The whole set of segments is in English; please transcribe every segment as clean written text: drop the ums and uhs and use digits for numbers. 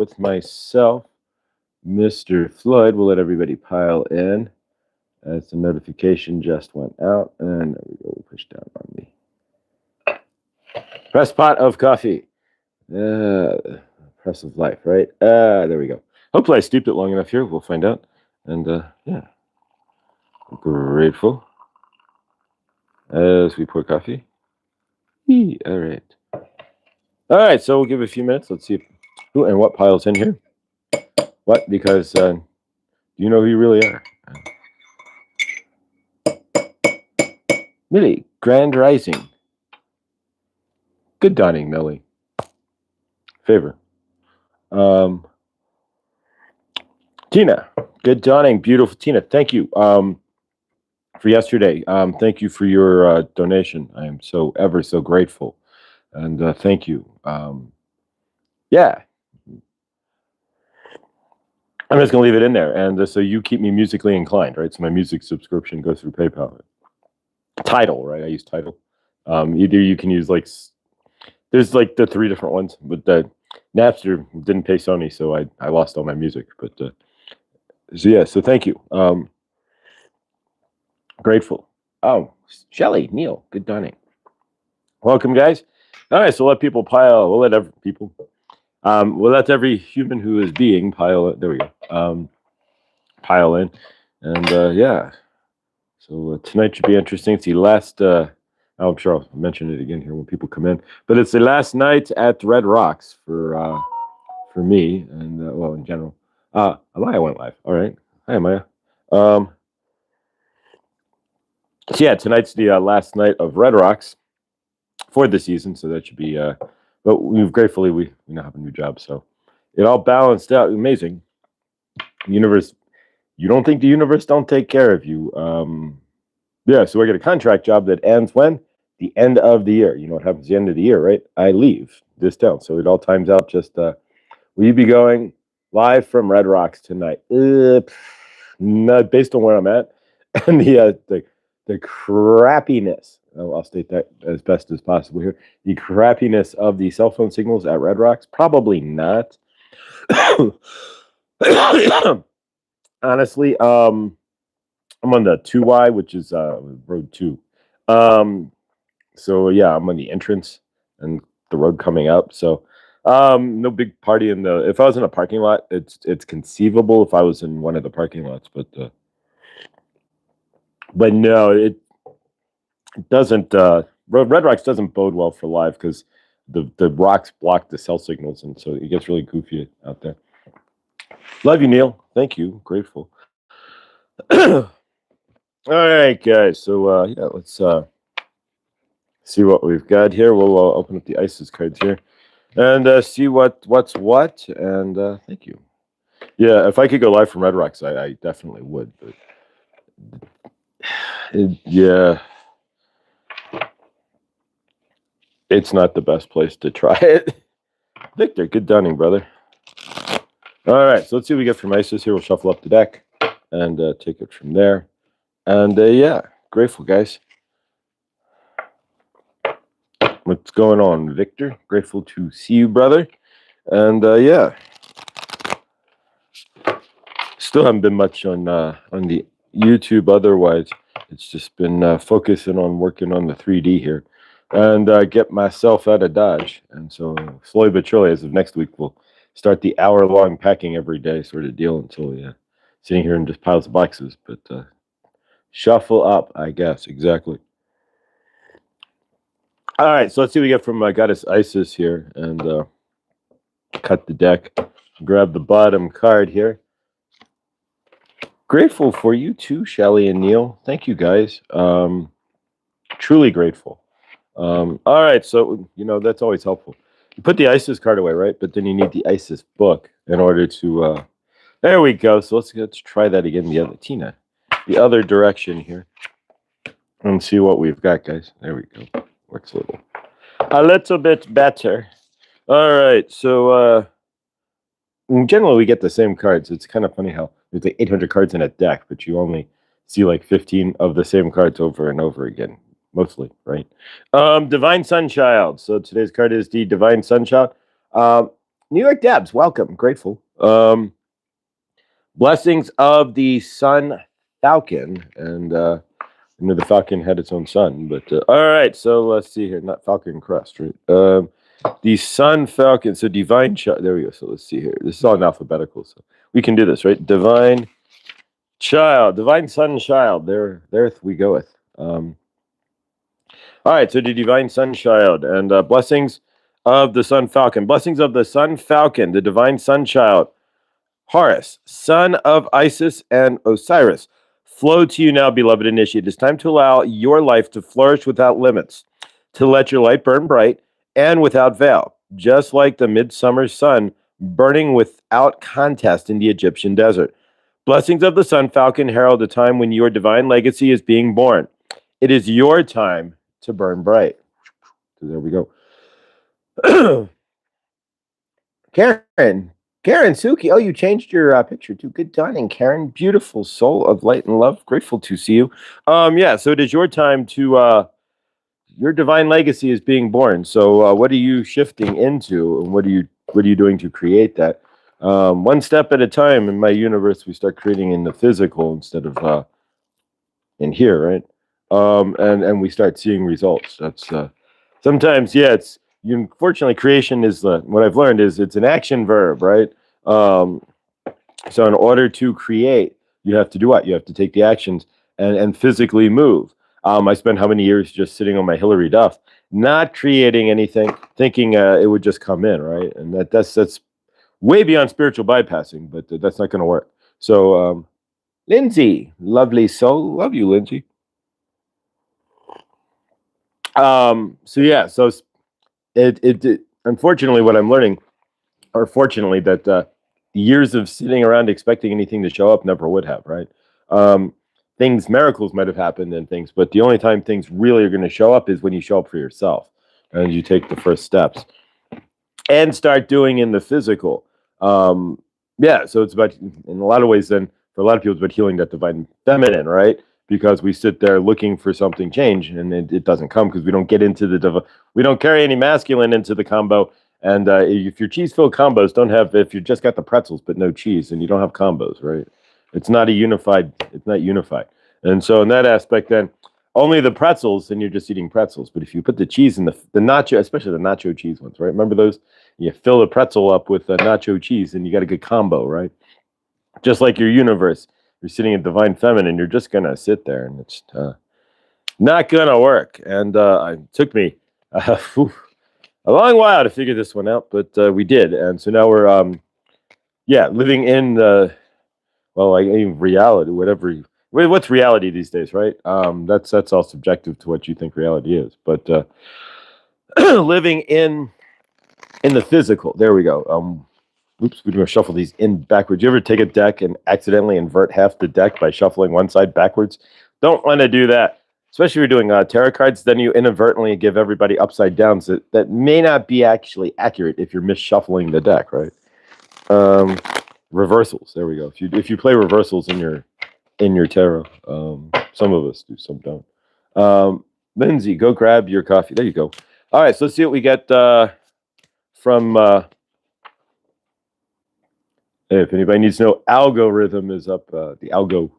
with myself, Mr. Floyd. We'll let everybody pile in as the notification just went out. And there we go. We'll push down on the press pot of coffee. Press of life, right? There we go. Hopefully I steeped it long enough here. We'll find out. And yeah, grateful as we pour coffee. All right. All right, so we'll give it a few minutes. Let's see who and what piles in here. What? Because you know who you really are. Millie, Grand Rising. Good dawning, Millie. Favor. Tina, good dawning, beautiful Tina. Thank you for yesterday. Thank you for your donation. I am so ever so grateful. And thank you. Yeah. I'm just going to leave it in there. And so you keep me musically inclined, right? So my music subscription goes through PayPal. Tidal, right? I use Tidal. Either you can use there's like the 3 different ones, but the Napster didn't pay Sony, so I lost all my music. But so yeah, so thank you. Grateful. Oh, Shelly, Neil, good dawning. Welcome, guys. All right, so let people pile. We'll let every human who is being pile. There we go. Pile in, and yeah. So tonight should be interesting. It's the last. I'm sure I'll mention it again here when people come in. But it's the last night at Red Rocks for me and well in general. Amaya went live. All right. Hi, Amaya. So yeah, tonight's the last night of Red Rocks for the season, so that should be but we now have a new job, so it all balanced out. Amazing. Universe, you don't think the universe don't take care of you. Yeah, so I get a contract job that ends when? The end of the year. You know what happens at the end of the year, right? I leave this town, so it all times out. Just will you be going live from Red Rocks tonight? Not based on where I'm at and the crappiness. I'll state that as best as possible here. The crappiness of the cell phone signals at Red Rocks, probably not. Honestly, I'm on the 2Y, which is road 2. So yeah, I'm on the entrance and the road coming up. So no big party in the. If I was in a parking lot, it's conceivable if I was in one of the parking lots, but no, it doesn't. Red Rocks doesn't bode well for live because the rocks block the cell signals, and so it gets really goofy out there. Love you, Neil. Thank you. Grateful. All right, guys. So yeah, let's see what we've got here. We'll open up the ISIS cards here and see what's what. And thank you. Yeah, if I could go live from Red Rocks, I definitely would. But yeah, it's not the best place to try it. Victor, good dawning, brother. All right, so let's see what we get from ISIS here. We'll shuffle up the deck and take it from there. And yeah, grateful, guys. What's going on, Victor? Grateful to see you, brother. And yeah, still haven't been much on the YouTube. Otherwise, it's just been focusing on working on the 3D here and get myself out of Dodge. And so slowly but surely, as of next week, we'll start the hour-long packing every day sort of deal until sitting here and just piles of boxes. But shuffle up, I guess. Exactly. All right, so let's see what we get from Goddess Isis here, and cut the deck. Grab the bottom card here. Grateful for you too, Shelly and Neil. Thank you, guys. Truly grateful. All right, so that's always helpful. You put the ISIS card away, right? But then you need the ISIS book in order to. There we go. So let's try that again. The other direction here, and see what we've got, guys. There we go. Works a little bit better. All right, so in general, we get the same cards. It's kind of funny how there's like 800 cards in a deck, but you only see like 15 of the same cards over and over again, mostly, right? Divine Sunchild. So today's card is the Divine Sunchild. New York Debs, welcome. Grateful. Blessings of the Sun Falcon. And I know the Falcon had its own sun, but all right. So let's see here. Not Falcon Crest, right? The Sun Falcon. So Divine Child. There we go. So let's see here. This is all in alphabetical, so we can do this, right? Divine Child, Divine Sun Child. There we go with. All right, so the Divine Sun Child and blessings of the Sun Falcon. Blessings of the Sun Falcon, the Divine Sun Child. Horus, son of Isis and Osiris. Flow to you now, beloved initiate. It's time to allow your life to flourish without limits, to let your light burn bright and without veil, just like the midsummer sun burning without contest in the Egyptian desert. Blessings of the Sun Falcon herald a time when your divine legacy is being born. It is your time to burn bright. So there we go. Karen Suki. Oh, you changed your picture too. Good dawning, Karen. Beautiful soul of light and love. Grateful to see you. Yeah. So it is your time to. Your divine legacy is being born. So what are you shifting into, and what are you doing to create that? One step at a time. In my universe, we start creating in the physical instead of in here, right? And we start seeing results. That's sometimes, yeah. Fortunately, creation is what I've learned is it's an action verb, right? So in order to create, you have to do what? You have to take the actions and physically move. I spent how many years just sitting on my Hillary Duff, not creating anything, thinking it would just come in, right? And that's way beyond spiritual bypassing, but that's not going to work. So, Lindsay, lovely soul, love you, Lindsay. So yeah, so it unfortunately what I'm learning, or fortunately, that years of sitting around expecting anything to show up never would have, right? Miracles might have happened and things, but the only time things really are going to show up is when you show up for yourself and you take the first steps and start doing in the physical. Yeah, so it's about, in a lot of ways, then for a lot of people, it's about healing that divine feminine, right? Because we sit there looking for something change and it doesn't come because we don't get into we don't carry any masculine into the combo. And if your cheese-filled combos don't have, if you just got the pretzels but no cheese, and you don't have combos, right? It's not unified. And so in that aspect, then only the pretzels, then you're just eating pretzels. But if you put the cheese in the nacho, especially the nacho cheese ones, right? Remember those? You fill a pretzel up with nacho cheese, and you got a good combo, right? Just like your universe, you're sitting in divine feminine. You're just gonna sit there, and it's not gonna work. And it took me a long while to figure this one out, but we did. And so now we're living in reality, whatever. What's reality these days, right? That's all subjective to what you think reality is. But living in the physical. There we go. Oops, we're going to shuffle these in backwards. You ever take a deck and accidentally invert half the deck by shuffling one side backwards? Don't want to do that, especially if you're doing tarot cards. Then you inadvertently give everybody upside downs that may not be actually accurate if you're misshuffling the deck, right? Reversals. There we go. If you play reversals in your tarot, some of us do, some don't. Lindsay, go grab your coffee. There you go. All right, so let's see what we get from. If anybody needs to know, algorithm is up. The algo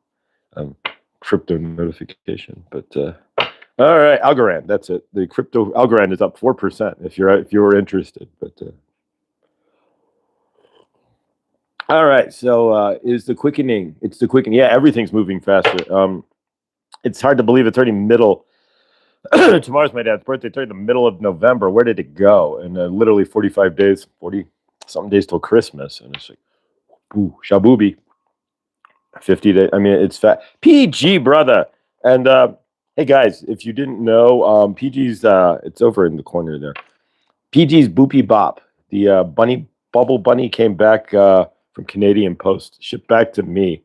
crypto notification, but all right, Algorand. That's it. The crypto Algorand is up 4%. If you're interested, but. All right, so is the quickening? It's the quickening. Yeah, everything's moving faster. It's hard to believe it's already middle. Tomorrow's my dad's birthday. It's already the middle of November. Where did it go? And literally 45 days, 40-something days till Christmas. And it's like, ooh, shabooby. 50 days. I mean, it's fat. PG, brother. And hey, guys, if you didn't know, PG's, it's over in the corner there. PG's Boopy Bop. The Bubble Bunny came back from Canadian Post, shipped back to me.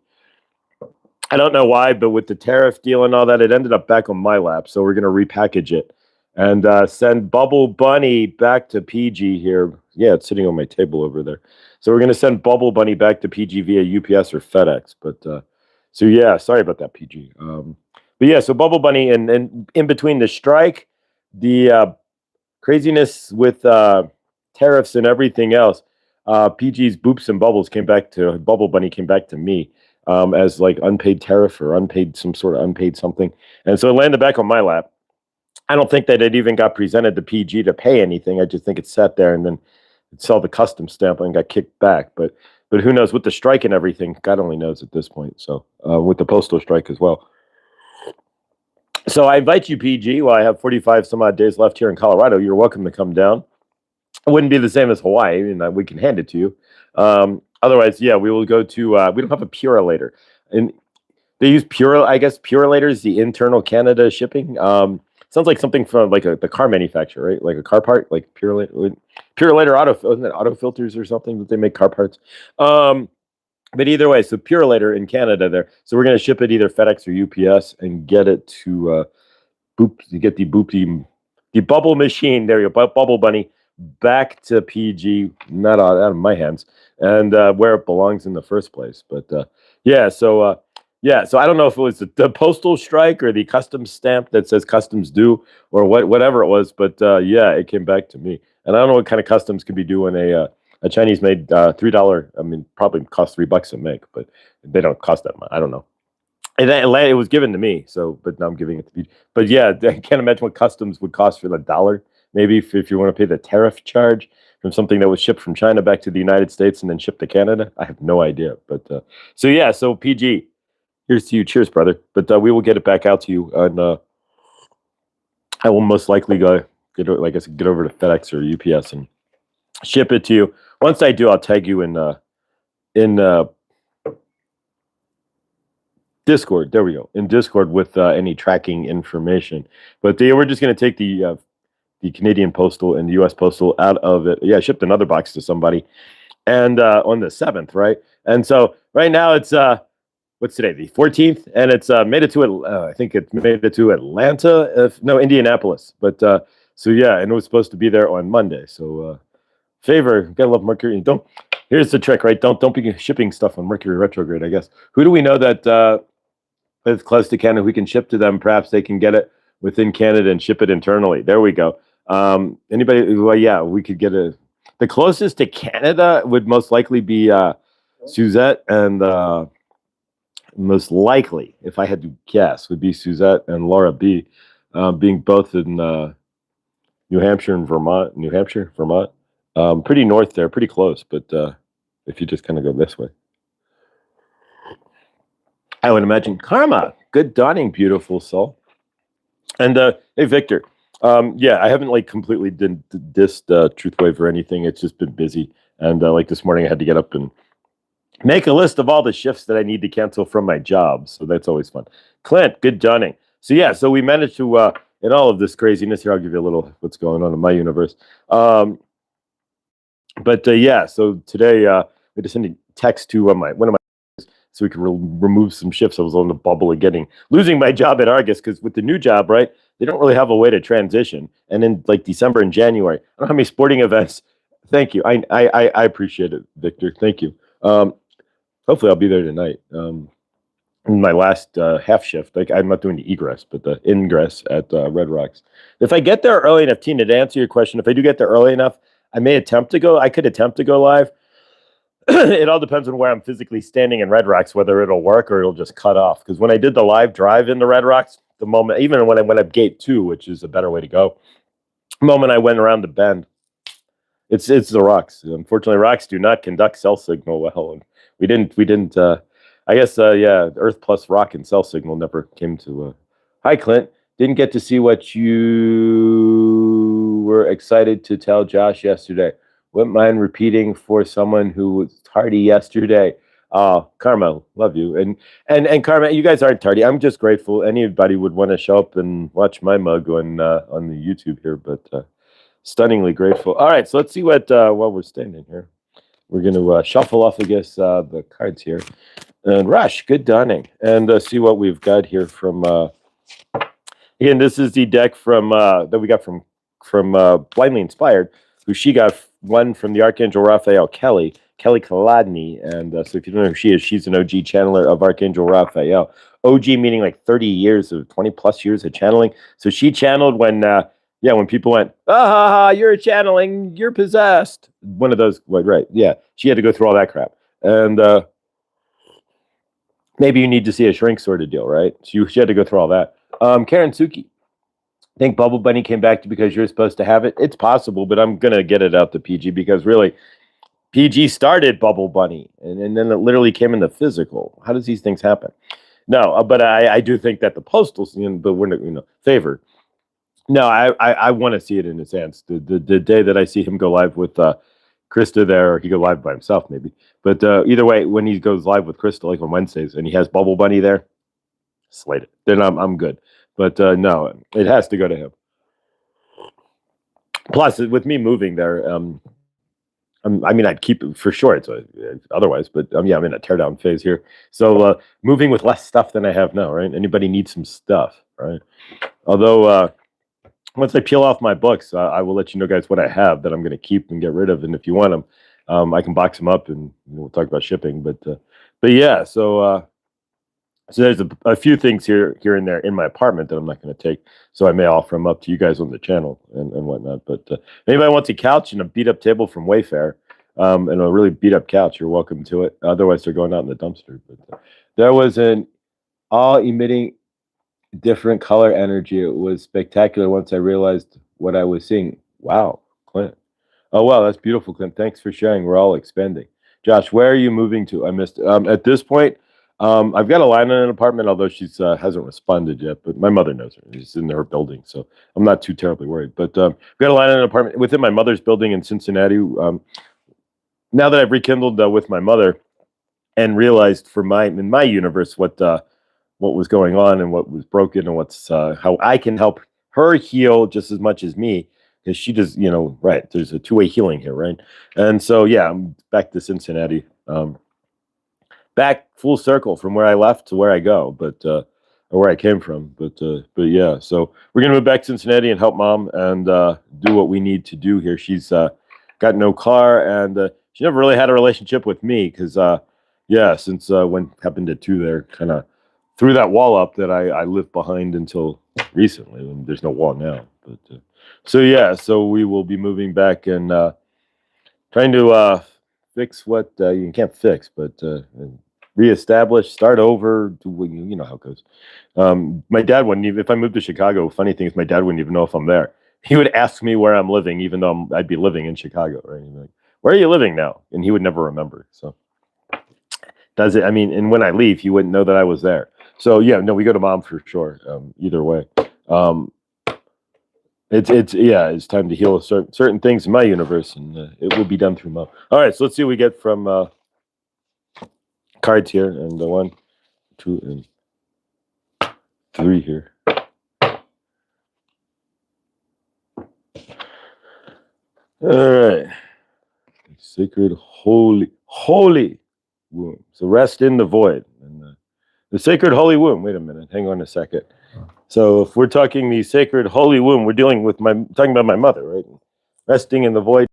I don't know why, but with the tariff deal and all that, it ended up back on my lap. So we're going to repackage it and send Bubble Bunny back to PG here. Yeah, it's sitting on my table over there. So we're going to send Bubble Bunny back to PG via UPS or FedEx. But so yeah, sorry about that, PG. But yeah, so Bubble Bunny and in between the strike, the craziness with tariffs and everything else, PG's Boops and Bubbles came back to Bubble Bunny came back to me as like unpaid tariff or unpaid some sort of unpaid something, and so it landed back on my lap. I don't think that it even got presented to PG to pay anything. I just think it sat there and then it saw the custom stamp and got kicked back. But who knows with the strike and everything? God only knows at this point. So with the postal strike as well. So I invite you, PG. While I have 45 some odd days left here in Colorado, you're welcome to come down. It wouldn't be the same as Hawaii, and we can hand it to you. Otherwise, yeah, we will go to. We don't have a Purolator, and they use I guess Purolator is the internal Canada shipping. Sounds like something from like the car manufacturer, right? Like a car part, like Purolator auto filters or something that they make car parts. But either way, so Purolator in Canada there. So we're going to ship it either FedEx or UPS and get it to you get the bubble machine. There you go, Bubble Bunny back to PG, not out of my hands, and where it belongs in the first place. But yeah, so I don't know if it was the postal strike or the customs stamp that says customs due or whatever it was, but yeah, it came back to me, and I don't know what kind of customs could be due when a Chinese made $3. I mean, probably cost $3 to make, but they don't cost that much. I don't know. And it was given to me, so but now I'm giving it to you. But yeah, I can't imagine what customs would cost for the $1. Maybe if you want to pay the tariff charge from something that was shipped from China back to the United States and then shipped to Canada. I have no idea. But so yeah, so PG, here's to you. Cheers, brother. But we will get it back out to you, and I will most likely get over to FedEx or UPS and ship it to you. Once I do, I'll tag you in Discord. There we go. In Discord with any tracking information. But we're just going to take the Canadian Postal and the U.S. Postal out of it. Yeah, I shipped another box to somebody, and on the 7th, right? And so right now it's what's today? The 14th, and it's made it to I think it made it to Atlanta, Indianapolis. But so yeah, and it was supposed to be there on Monday. So favor, gotta love Mercury. Here's the trick, right? Don't be shipping stuff on Mercury retrograde. I guess who do we know that is close to Canada? We can ship to them. Perhaps they can get it within Canada and ship it internally. There we go. Anybody? Well, yeah, we could get the closest to Canada would most likely be Suzette, and most likely, if I had to guess, would be Suzette and Laura B, being both in New Hampshire and Vermont. Vermont. Pretty north there, pretty close, but if you just kind of go this way, I would imagine Karma. Good dawning, beautiful soul. And hey, Victor. Yeah, I haven't like completely dissed Truthwave or anything. It's just been busy, and like this morning, I had to get up and make a list of all the shifts that I need to cancel from my job. So that's always fun. Clint, good dawning. So yeah, so we managed to in all of this craziness here. I'll give you a little what's going on in my universe. But yeah, so today we just sent a text to one of my so we could remove some shifts. I was on the bubble of losing my job at Argus, because with the new job, right, they don't really have a way to transition. And in like December and January, I don't know how many sporting events. Thank you. I appreciate it, Victor. Thank you. Hopefully I'll be there tonight. In my last half shift, like I'm not doing the egress, but the ingress at Red Rocks. If I get there early enough, Tina, to answer your question, if I do get there early enough, I could attempt to go live. It all depends on where I'm physically standing in Red Rocks, whether it'll work or it'll just cut off. Because when I did the live drive into Red Rocks, the moment, even when I went up gate 2, which is a better way to go, the moment I went around the bend, it's the rocks. Unfortunately, rocks do not conduct cell signal well, and we didn't. I guess yeah, Earth plus rock and cell signal never came to. Hi, Clint. Didn't get to see what you were excited to tell Josh yesterday. Wouldn't mind repeating for someone who was tardy yesterday. Karma, love you. And Karma, you guys aren't tardy. I'm just grateful anybody would want to show up and watch my mug on the YouTube here, but stunningly grateful. All right, so let's see what while we're standing here. We're going to shuffle off, I guess, the cards here. And Rush, good dawning. And see what we've got here from again, this is the deck from that we got from Blindly Inspired, who she got one from the Archangel Raphael, Kelly Kaladny. And so if you don't know who she is, she's an OG channeler of Archangel Raphael. OG meaning like 30 years of 20 plus years of channeling. So she channeled when Yeah, when people went, you're channeling, you're possessed. One of those, right? Yeah, she had to go through all that crap, and maybe you need to see a shrink sort of deal, right? So she had to go through all that. Karen Suki, think Bubble Bunny came back to because you're supposed to have it? It's possible, but I'm gonna get it out to PG because really, PG started Bubble Bunny, and then it literally came in the physical. How does these things happen? No, but I do think that the postal, but we're not, favor. No, I want to see it in his hands. The day that I see him go live with Krista there, or he go live by himself maybe. But either way, when he goes live with Krista, like on Wednesdays, and he has Bubble Bunny there, slate it. Then I'm good. But no, it has to go to him. Plus, with me moving there, I mean, I'd keep it for sure. It's otherwise, but yeah, I'm in a teardown phase here. So moving with less stuff than I have now, right? Anybody needs some stuff, right? Although once I peel off my books, I will let you know, guys, what I have that I'm going to keep and get rid of. And if you want them, I can box them up, and we'll talk about shipping. But yeah, so there's a few things here and there in my apartment that I'm not going to take. So I may offer them up to you guys on the channel and whatnot. But anybody wants a couch and a beat up table from Wayfair, and a really beat up couch, you're welcome to it. Otherwise, they're going out in the dumpster. But there was an all emitting different color energy. It was spectacular once I realized what I was seeing. Wow, Clint. Oh, wow, that's beautiful, Clint. Thanks for sharing. We're all expanding. Josh, where are you moving to? I missed it. At this point, I've got a line in an apartment, although she's hasn't responded yet, but my mother knows her. She's in her building, so I'm not too terribly worried. But I've got a line in an apartment within my mother's building in Cincinnati. Now that I've rekindled with my mother and realized in my universe what was going on and what was broken and what's how I can help her heal just as much as me, because she does, right. There's a two-way healing here, right? And so, yeah, I'm back to Cincinnati, back full circle from where I left to where I go, but or where I came from. But yeah, so we're gonna move back to Cincinnati and help Mom and do what we need to do here. She's got no car, and she never really had a relationship with me because, yeah, since when happened to two there, kind of threw that wall up that I lived behind until recently, and there's no wall now. But so yeah, so we will be moving back and trying to fix what you can't fix, but reestablish, start over. You know how it goes. My dad wouldn't even, if I moved to Chicago. Funny thing is, my dad wouldn't even know if I'm there. He would ask me where I'm living, even though I'd be living in Chicago, right? He'd be like, where are you living now? And he would never remember. So does it? I mean, and when I leave, he wouldn't know that I was there. So yeah, no, we go to Mom for sure. Either way, it's time to heal certain things in my universe, and it will be done through Mom. All right, so let's see what we get from cards here, and 1, 2, and 3 here. All right, sacred holy womb. So rest in the void. And the sacred holy womb. Wait a minute. Hang on a second. So if we're talking the sacred holy womb, we're talking about my mother, right? Resting in the void,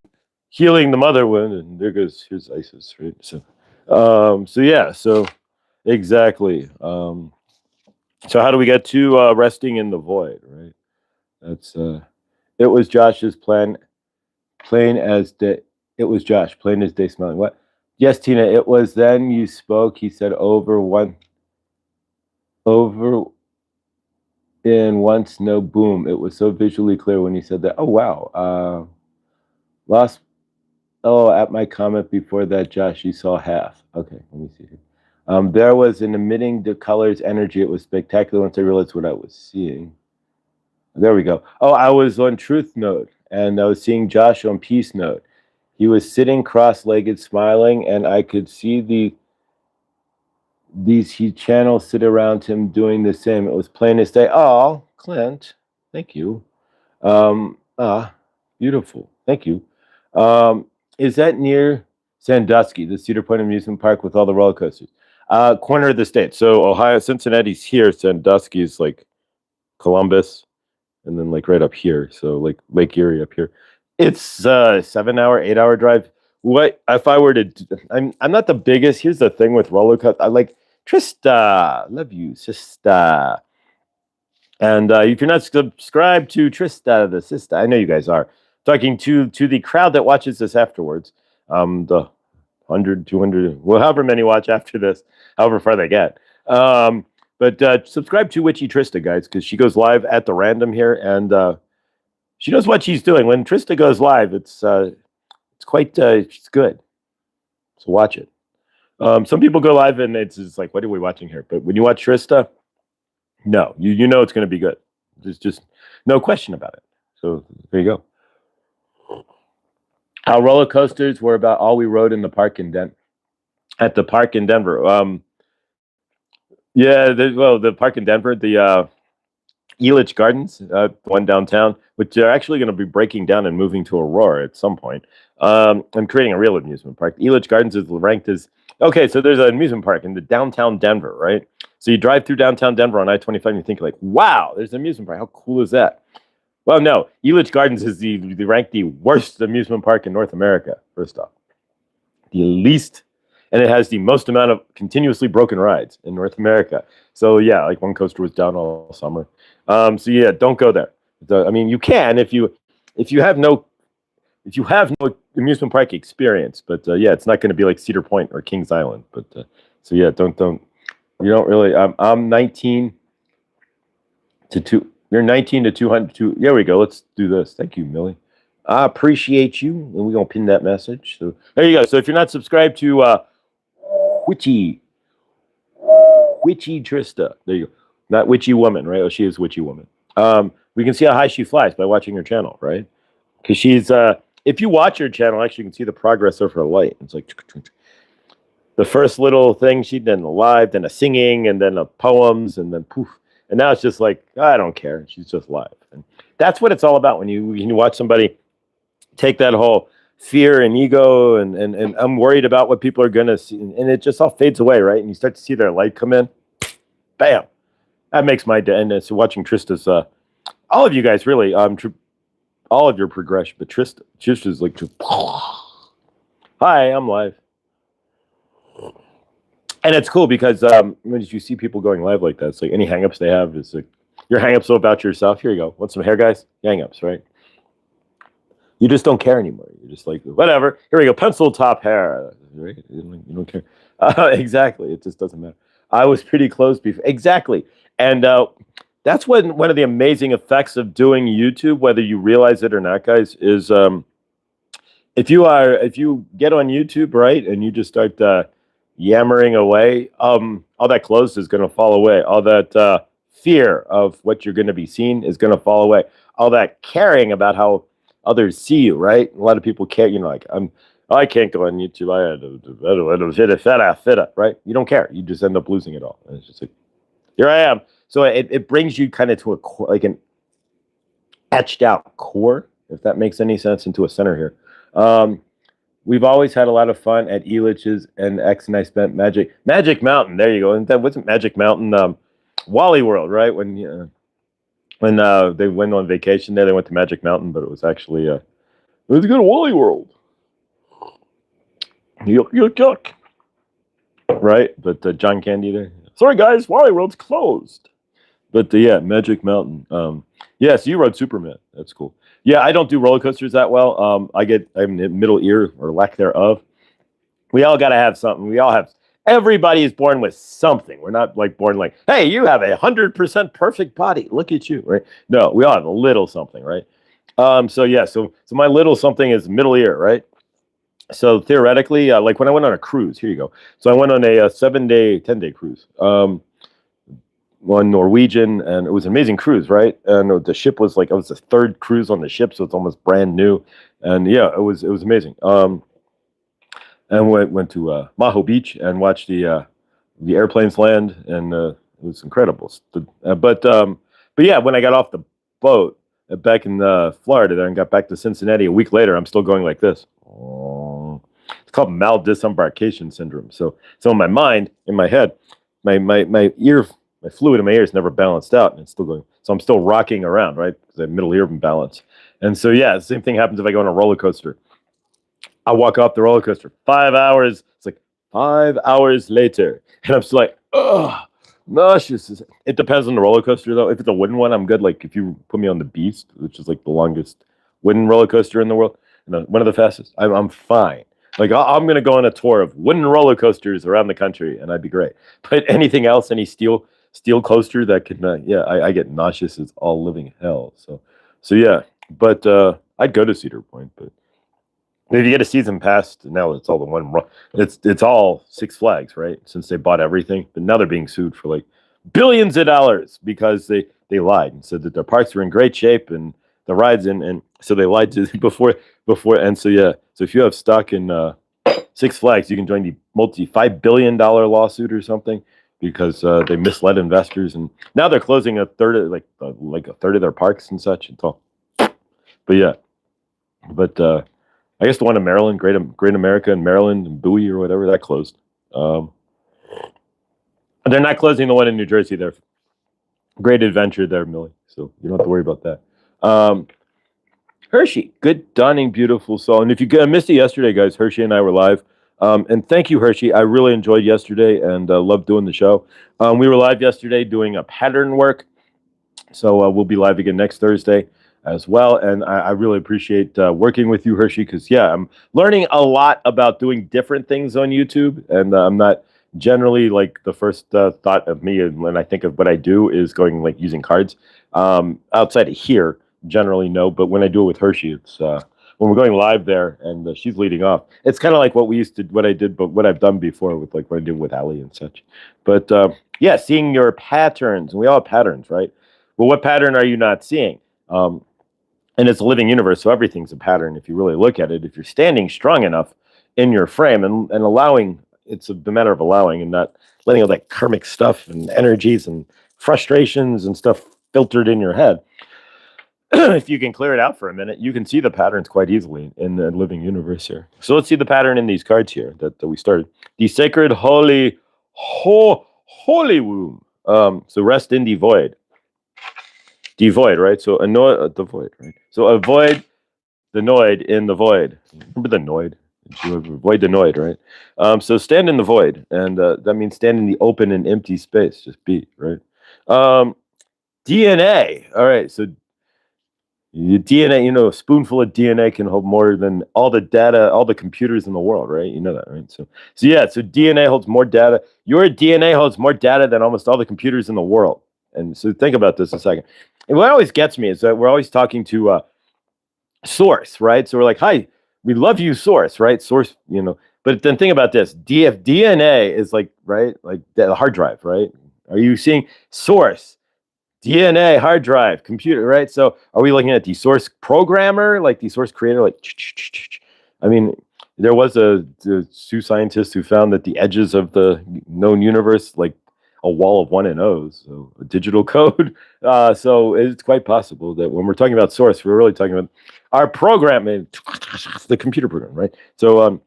healing the mother wound, and here's Isis, right? So yeah, so exactly. So how do we get to resting in the void, right? That's it was Josh's plan, plain as day. It was Josh, plain as day smelling. What? Yes, Tina, it was then you spoke. He said over in once no boom. It was so visually clear when he said that. Oh, wow. Lost. Oh, at my comment before that, Josh, you saw half. Okay, let me see here. There was an emitting the colors energy. It was spectacular once I realized what I was seeing. There we go. Oh, I was on truth note, and I was seeing Josh on peace note. He was sitting cross-legged, smiling, and I could see these he channels sit around him doing the same. It was plain as day. Oh, Clint, thank you. Beautiful. Thank you. Is that near Sandusky, the Cedar Point Amusement Park with all the roller coasters? Corner of the state. So Ohio, Cincinnati's here. Sandusky is like Columbus, and then like right up here. So like Lake Erie up here. It's a 7-hour, 8-hour drive. What if I were to? I'm not the biggest. Here's the thing with roller coaster. I like Trista. Love you, sister. And if you're not subscribed to Trista the Sister, I know you guys are, talking to the crowd that watches this afterwards, the 100, 200, well, however many watch after this, however far they get. But subscribe to Witchy Trista, guys, because she goes live at the random here, and she knows what she's doing. When Trista goes live, it's quite it's good. So watch it. Some people go live and it's just like, what are we watching here? But when you watch Trista, no, you know it's going to be good. There's just no question about it. So there you go. Our roller coasters were about all we rode in the park at the park in Denver. The park in Denver, the Elitch Gardens, one downtown, which are actually going to be breaking down and moving to Aurora at some point, and creating a real amusement park. Elitch Gardens is ranked as, okay, so there's an amusement park in the downtown Denver, right? So you drive through downtown Denver on I-25 and you think like, wow, there's an amusement park. How cool is that? Well, no, Elitch Gardens is ranked the worst amusement park in North America, first off. The least, and it has the most amount of continuously broken rides in North America. So yeah, like one coaster was down all summer. So yeah, don't go there. I mean, you can if you have no amusement park experience, but yeah, it's not going to be like Cedar Point or Kings Island. But so yeah, don't you don't really. I'm 19 to 2. You're 19 to 200. There we go. Let's do this. Thank you, Millie. I appreciate you, and we're gonna pin that message. So there you go. So if you're not subscribed to Witchy Trista, there you go. Not Witchy Woman, right? Oh, she is Witchy Woman. We can see how high she flies by watching her channel, right? Because she's if you watch her channel, actually you can see the progress of her light. It's like the first little thing she did, a live, then a singing, and then a poems, and then poof. And now it's just like, I don't care. She's just live. And that's what it's all about when you watch somebody take that whole fear and ego and I'm worried about what people are going to see. And it just all fades away, right? And you start to see their light come in. Bam. That makes my day. And so watching Trista's, all of you guys really, all of your progression, but Trista's like, hi, I'm live. And it's cool because when you see people going live like that, it's like any hangups they have is like, your hangups are about yourself. Here you go. Want some hair, guys? Hangups, right? You just don't care anymore. You're just like, whatever. Here we go. Pencil top hair. Right? You don't care. Exactly. It just doesn't matter. I was pretty close before. Exactly. And that's one of the amazing effects of doing YouTube, whether you realize it or not, guys, is if you get on YouTube, right, and you just start yammering away, all that clothes is going to fall away. All that fear of what you're going to be seen is going to fall away. All that caring about how others see you, right? A lot of people care, like I can't go on YouTube. I fit it, right? You don't care. You just end up losing it all. And it's just like, here I am. So it brings you kind of to like an etched out core, if that makes any sense, into a center here. We've always had a lot of fun at Elitch's, and X and I spent Magic Mountain. There you go. And that wasn't Magic Mountain, Wally World, right? When they went on vacation there, they went to Magic Mountain, but it was actually it was to go to Wally World. Yuck. Right? But John Candy there. Sorry guys, Wally World's closed. But yeah, Magic Mountain. Yes, you rode Superman. That's cool. Yeah, I don't do roller coasters that well. I'm middle ear or lack thereof. We all got to have something. Everybody is born with something. We're not like born like, hey, you have 100% perfect body. Look at you, right? No, we all have a little something, right? So my little something is middle ear, right? So theoretically, like when I went on a cruise, here you go. So I went on a 10-day cruise. On Norwegian, and it was an amazing cruise, right? And the ship was like, it was the third cruise on the ship, so it's almost brand new. And yeah, it was amazing. And went to Maho Beach and watched the airplanes land, and it was incredible. But yeah, when I got off the boat back in Florida there and got back to Cincinnati a week later, I'm still going like this. It's called maldisembarkation syndrome. So in my mind, in my head, my ear. My fluid in my ears never balanced out, and it's still going. So I'm still rocking around, right? Because I have middle ear imbalance. And so, yeah, the same thing happens if I go on a roller coaster. I walk off the roller coaster. 5 hours. It's like 5 hours later. And I'm just like, ugh. nauseous. It depends on the roller coaster, though. If it's a wooden one, I'm good. Like if you put me on the Beast, which is like the longest wooden roller coaster in the world, one of the fastest, I'm fine. Like I'm gonna go on a tour of wooden roller coasters around the country, and I'd be great. But anything else, any steel coaster that can, yeah, I get nauseous. It's all living hell. So yeah. But I'd go to Cedar Point, but if you get a season pass, now it's all the one. It's all Six Flags, right? Since they bought everything, but now they're being sued for like billions of dollars because they lied and said that their parks were in great shape and the rides and so they lied to before and so yeah. So if you have stock in Six Flags, you can join the multi $5 billion lawsuit or something because they misled investors and now they're closing a third of like a third of their parks and such. It's all, but yeah, but. I guess the one in Maryland, Great America in Maryland and Bowie or whatever, that closed. They're not closing the one in New Jersey. They're Great Adventure there, Millie. So you don't have to worry about that. Hershey, good, dawning, beautiful soul. And if you missed it yesterday, guys, Hershey and I were live. And thank you, Hershey. I really enjoyed yesterday and loved doing the show. We were live yesterday doing a pattern work. So we'll be live again next Thursday as well. And I really appreciate working with you, Hershey, because, yeah, I'm learning a lot about doing different things on YouTube. And I'm not generally like the first thought of me when I think of what I do is going like using cards. Outside of here, generally no. But when I do it with Hershey, it's when we're going live there and she's leading off. It's kind of like what I did, but what I've done before with like what I did with Ali and such. But yeah, seeing your patterns. And we all have patterns, right? Well, what pattern are you not seeing? And it's a living universe, so everything's a pattern if you really look at it. If you're standing strong enough in your frame and allowing, it's the matter of allowing and not letting all that karmic stuff and energies and frustrations and stuff filtered in your head. If you can clear it out for a minute, you can see the patterns quite easily in the living universe here. So let's see the pattern in these cards here that we started. The sacred holy womb. So rest in the void. Devoid, right? So annoy the void, right? So avoid the noid in the void. Remember the noid? You avoid the noid, right? So stand in the void, and that means stand in the open and empty space. Just be, right? DNA. All right. So your DNA, a spoonful of DNA can hold more than all the data, all the computers in the world, right? You know that, right? So yeah. So DNA holds more data. Your DNA holds more data than almost all the computers in the world. And so think about this a second. And what always gets me is that we're always talking to Source, right? So we're like, hi, we love you, Source, right? Source, But then think about this. DNA is like, right? Like the hard drive, right? Are you seeing Source, DNA, hard drive, computer, right? So are we looking at the source programmer, like the source creator? Like, I mean, there was two scientists who found that the edges of the known universe, like a wall of 1 and O's, so a digital code. So it's quite possible that when we're talking about source, we're really talking about our program, the computer program, right? So,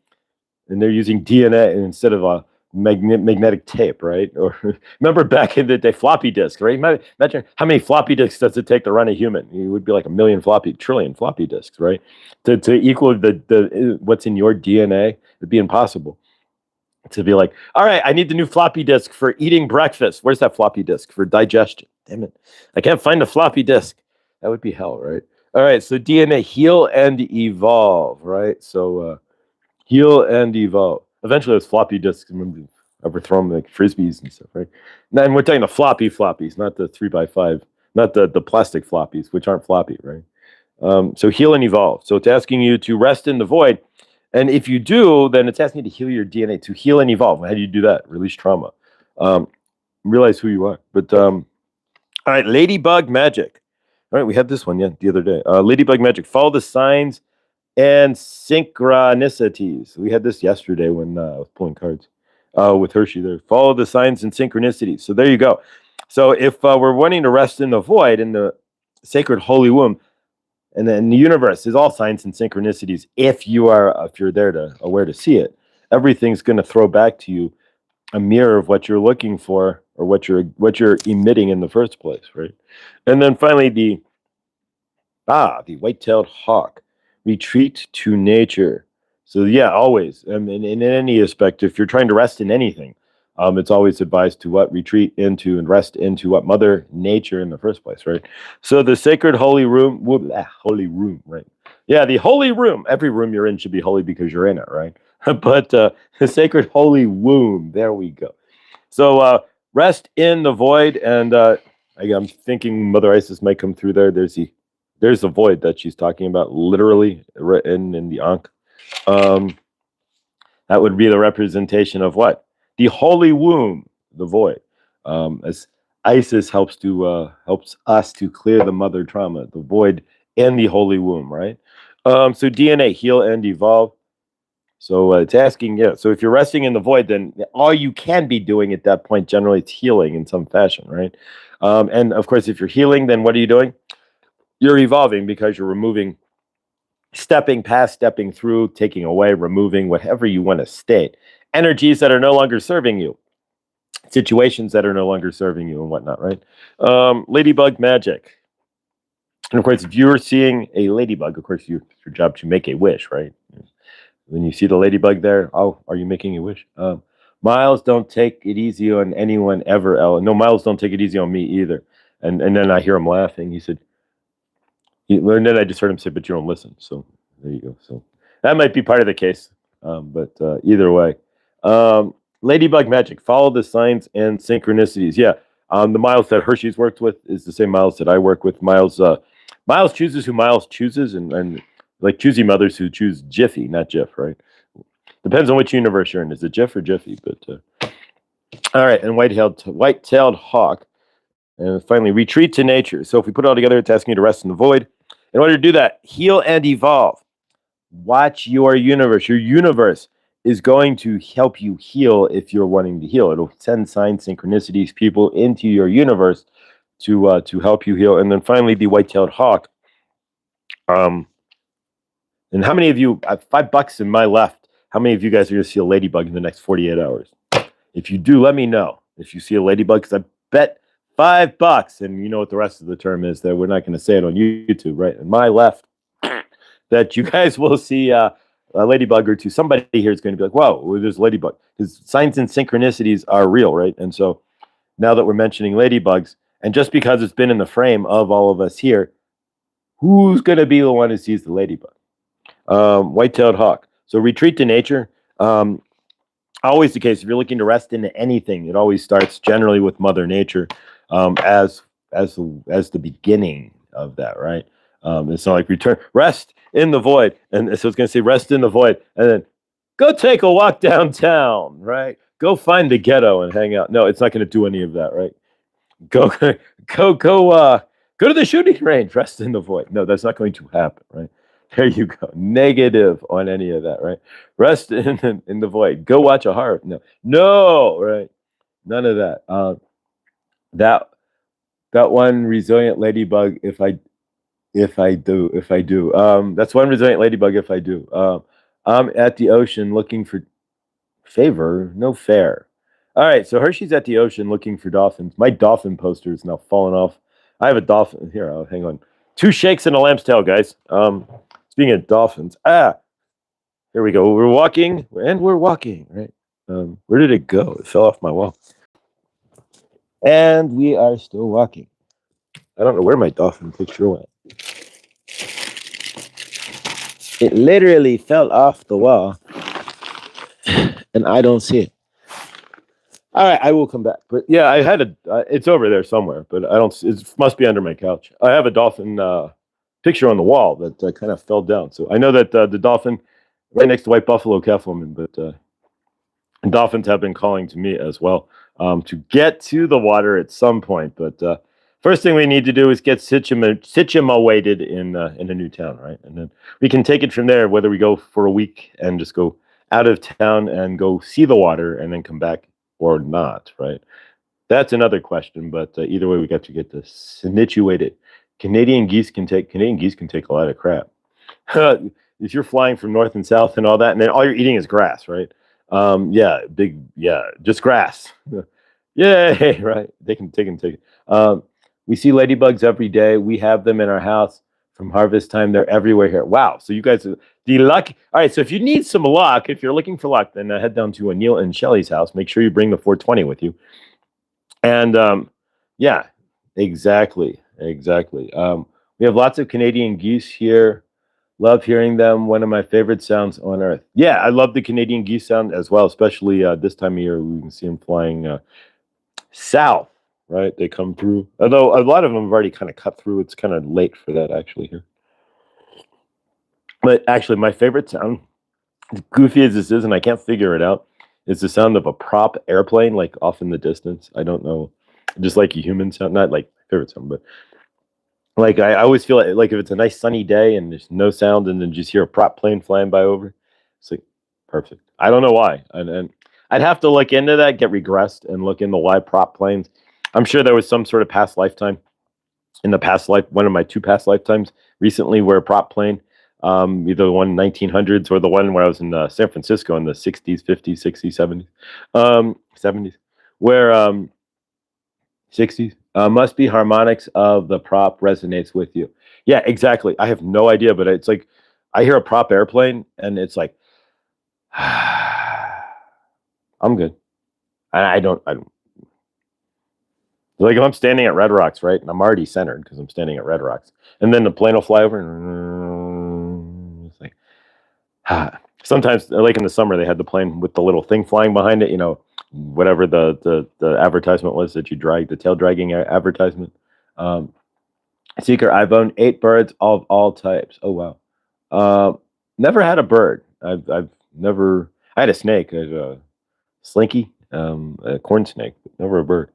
and they're using DNA instead of a magnetic tape, right? Or remember back in the day, floppy disk, right? Imagine how many floppy disks does it take to run a human? It would be like trillion floppy disks, right? To equal the what's in your DNA, it'd be impossible. To be like, all right, I need the new floppy disk for eating breakfast. Where's that floppy disk for digestion? Damn it. I can't find the floppy disk. That would be hell, right? All right, so DNA, heal and evolve, right? So heal and evolve. Eventually, those floppy disks, remember, overthrow them like frisbees and stuff, right? And we're talking the floppy floppies, not the 3x5, not the plastic floppies, which aren't floppy, right? So heal and evolve. So it's asking you to rest in the void. And if you do, then it's asking you to heal your DNA, to heal and evolve. How do you do that? Release trauma. Realize who you are. But all right, ladybug magic. All right, we had this one, the other day. Ladybug magic. Follow the signs and synchronicities. We had this yesterday when I was pulling cards with Hershey there. Follow the signs and synchronicities. So there you go. So if we're wanting to rest in the void, in the sacred holy womb, and then the universe is all signs and synchronicities. If you're there to aware to see it, everything's going to throw back to you a mirror of what you're looking for or what you're emitting in the first place, right? And then finally, the white-tailed hawk, retreat to nature. So yeah, always. I mean, in any aspect, if you're trying to rest in anything, It's always advised to what? Retreat into and rest into what? Mother Nature in the first place, right? So the sacred holy room, holy room, right? Yeah, the holy room. Every room you're in should be holy because you're in it, right? But the sacred holy womb, there we go. So rest in the void, and I'm thinking Mother Isis might come through there. There's the void that she's talking about, literally written in the Ankh. That would be the representation of what? The holy womb, the void. As Isis helps us to clear the mother trauma, the void, and the holy womb, right? So DNA, heal and evolve. So it's asking, yeah. So if you're resting in the void, then all you can be doing at that point, generally, it's healing in some fashion, right? And of course, if you're healing, then what are you doing? You're evolving because you're removing, stepping past, stepping through, taking away, removing, whatever you want to state. Energies that are no longer serving you, situations that are no longer serving you, and whatnot, right? Ladybug magic. And of course, if you're seeing a ladybug, of course, it's your job to make a wish, right? When you see the ladybug there, oh, are you making a wish? Miles, don't take it easy on anyone ever, Ellen. No, Miles, don't take it easy on me either. And then I hear him laughing. He said, and then I just heard him say, but you don't listen. So there you go. So that might be part of the case. But either way, ladybug magic, follow the signs and synchronicities. Yeah. The Miles that Hershey's worked with is the same Miles that I work with. Miles chooses who Miles chooses, and like choosy mothers who choose Jiffy, not Jiff, right? Depends on which universe you're in. Is it Jiff or Jiffy? But all right, and white-tailed hawk, and finally retreat to nature. So if we put it all together, it's asking you to rest in the void. In order to do that, heal and evolve. Watch your universe. Your universe is going to help you heal if you're wanting to heal. It'll send signs, synchronicities, people into your universe to help you heal. And then finally, the white-tailed hawk. And how many of you, $5 in my left, how many of you guys are going to see a ladybug in the next 48 hours? If you do, let me know. If you see a ladybug, because I bet $5, and you know what the rest of the term is, that we're not going to say it on YouTube, right? In my left, that you guys will see a ladybug or two. Somebody here is going to be like, whoa, there's a ladybug. Because signs and synchronicities are real, right? And so now that we're mentioning ladybugs, and just because it's been in the frame of all of us here, who's going to be the one who sees the ladybug? White-tailed hawk. So retreat to nature. Always the case. If you're looking to rest into anything, it always starts generally with Mother Nature as the beginning of that, right? It's not like rest in the void, and so it's going to say rest in the void, and then go take a walk downtown, right? Go find the ghetto and hang out. No, it's not going to do any of that, right? Go to the shooting range. Rest in the void. No, that's not going to happen, right? There you go. Negative on any of that, right? Rest in the void. Go watch a horror. No, right? None of that. That one resilient ladybug. If I do. That's one resilient ladybug. If I do. I'm at the ocean looking for favor, no fair. All right, so Hershey's at the ocean looking for dolphins. My dolphin poster is now falling off. I have a dolphin here. Oh, hang on. 2 shakes and a lamb's tail, guys. Speaking of dolphins, here we go. We're walking, right? Where did it go? It fell off my wall. And we are still walking. I don't know where my dolphin picture went. It literally fell off the wall, and I don't see it. All right, I will come back. But yeah, I had it's over there somewhere, but I don't. It must be under my couch. I have a dolphin picture on the wall that kind of fell down. So I know that the dolphin right next to White Buffalo Calfwoman, but dolphins have been calling to me as well to get to the water at some point. But first thing we need to do is get situated in a new town, right? And then we can take it from there, whether we go for a week and just go out of town and go see the water and then come back or not, right? That's another question, but either way, we got to get this situated. Canadian geese can take a lot of crap. If you're flying from north and south and all that, and then all you're eating is grass, right? Just grass. Yay, right? They can take it. We see ladybugs every day. We have them in our house from harvest time. They're everywhere here. Wow. So you guys are the luck. All right. So if you need some luck, if you're looking for luck, then head down to Neil and Shelly's house. Make sure you bring the 420 with you. And yeah, exactly. Exactly. We have lots of Canadian geese here. Love hearing them. One of my favorite sounds on earth. Yeah, I love the Canadian geese sound as well, especially this time of year. We can see them flying south, right? They come through. Although a lot of them have already kind of cut through. It's kind of late for that actually here. But actually, my favorite sound, as goofy as this is, and I can't figure it out, is the sound of a prop airplane, like off in the distance. I don't know, just like a human sound. Not like my favorite sound, but like I always feel like if it's a nice sunny day and there's no sound, and then just hear a prop plane flying by over, it's like perfect. I don't know why, and I'd have to look into that, get regressed, and look into why prop planes. I'm sure there was some sort of past lifetime in the past life, one of my two past lifetimes recently, where a prop plane, either the one 1900s or the one where I was in San Francisco in the 60s, 50s, 60s, 70s, 70s, where 60s. Must be harmonics of the prop resonates with you. Yeah, exactly. I have no idea, but it's like I hear a prop airplane and it's like, I'm good. I don't. Like if I'm standing at Red Rocks, right, and I'm already centered because I'm standing at Red Rocks, and then the plane will fly over, and it's like, sometimes, like in the summer, they had the plane with the little thing flying behind it, whatever the advertisement was that you drag, the tail dragging advertisement. Seeker, I've owned 8 birds of all types. Oh wow. Never had a bird. I've never. I had a snake, a slinky, a corn snake, but never a bird.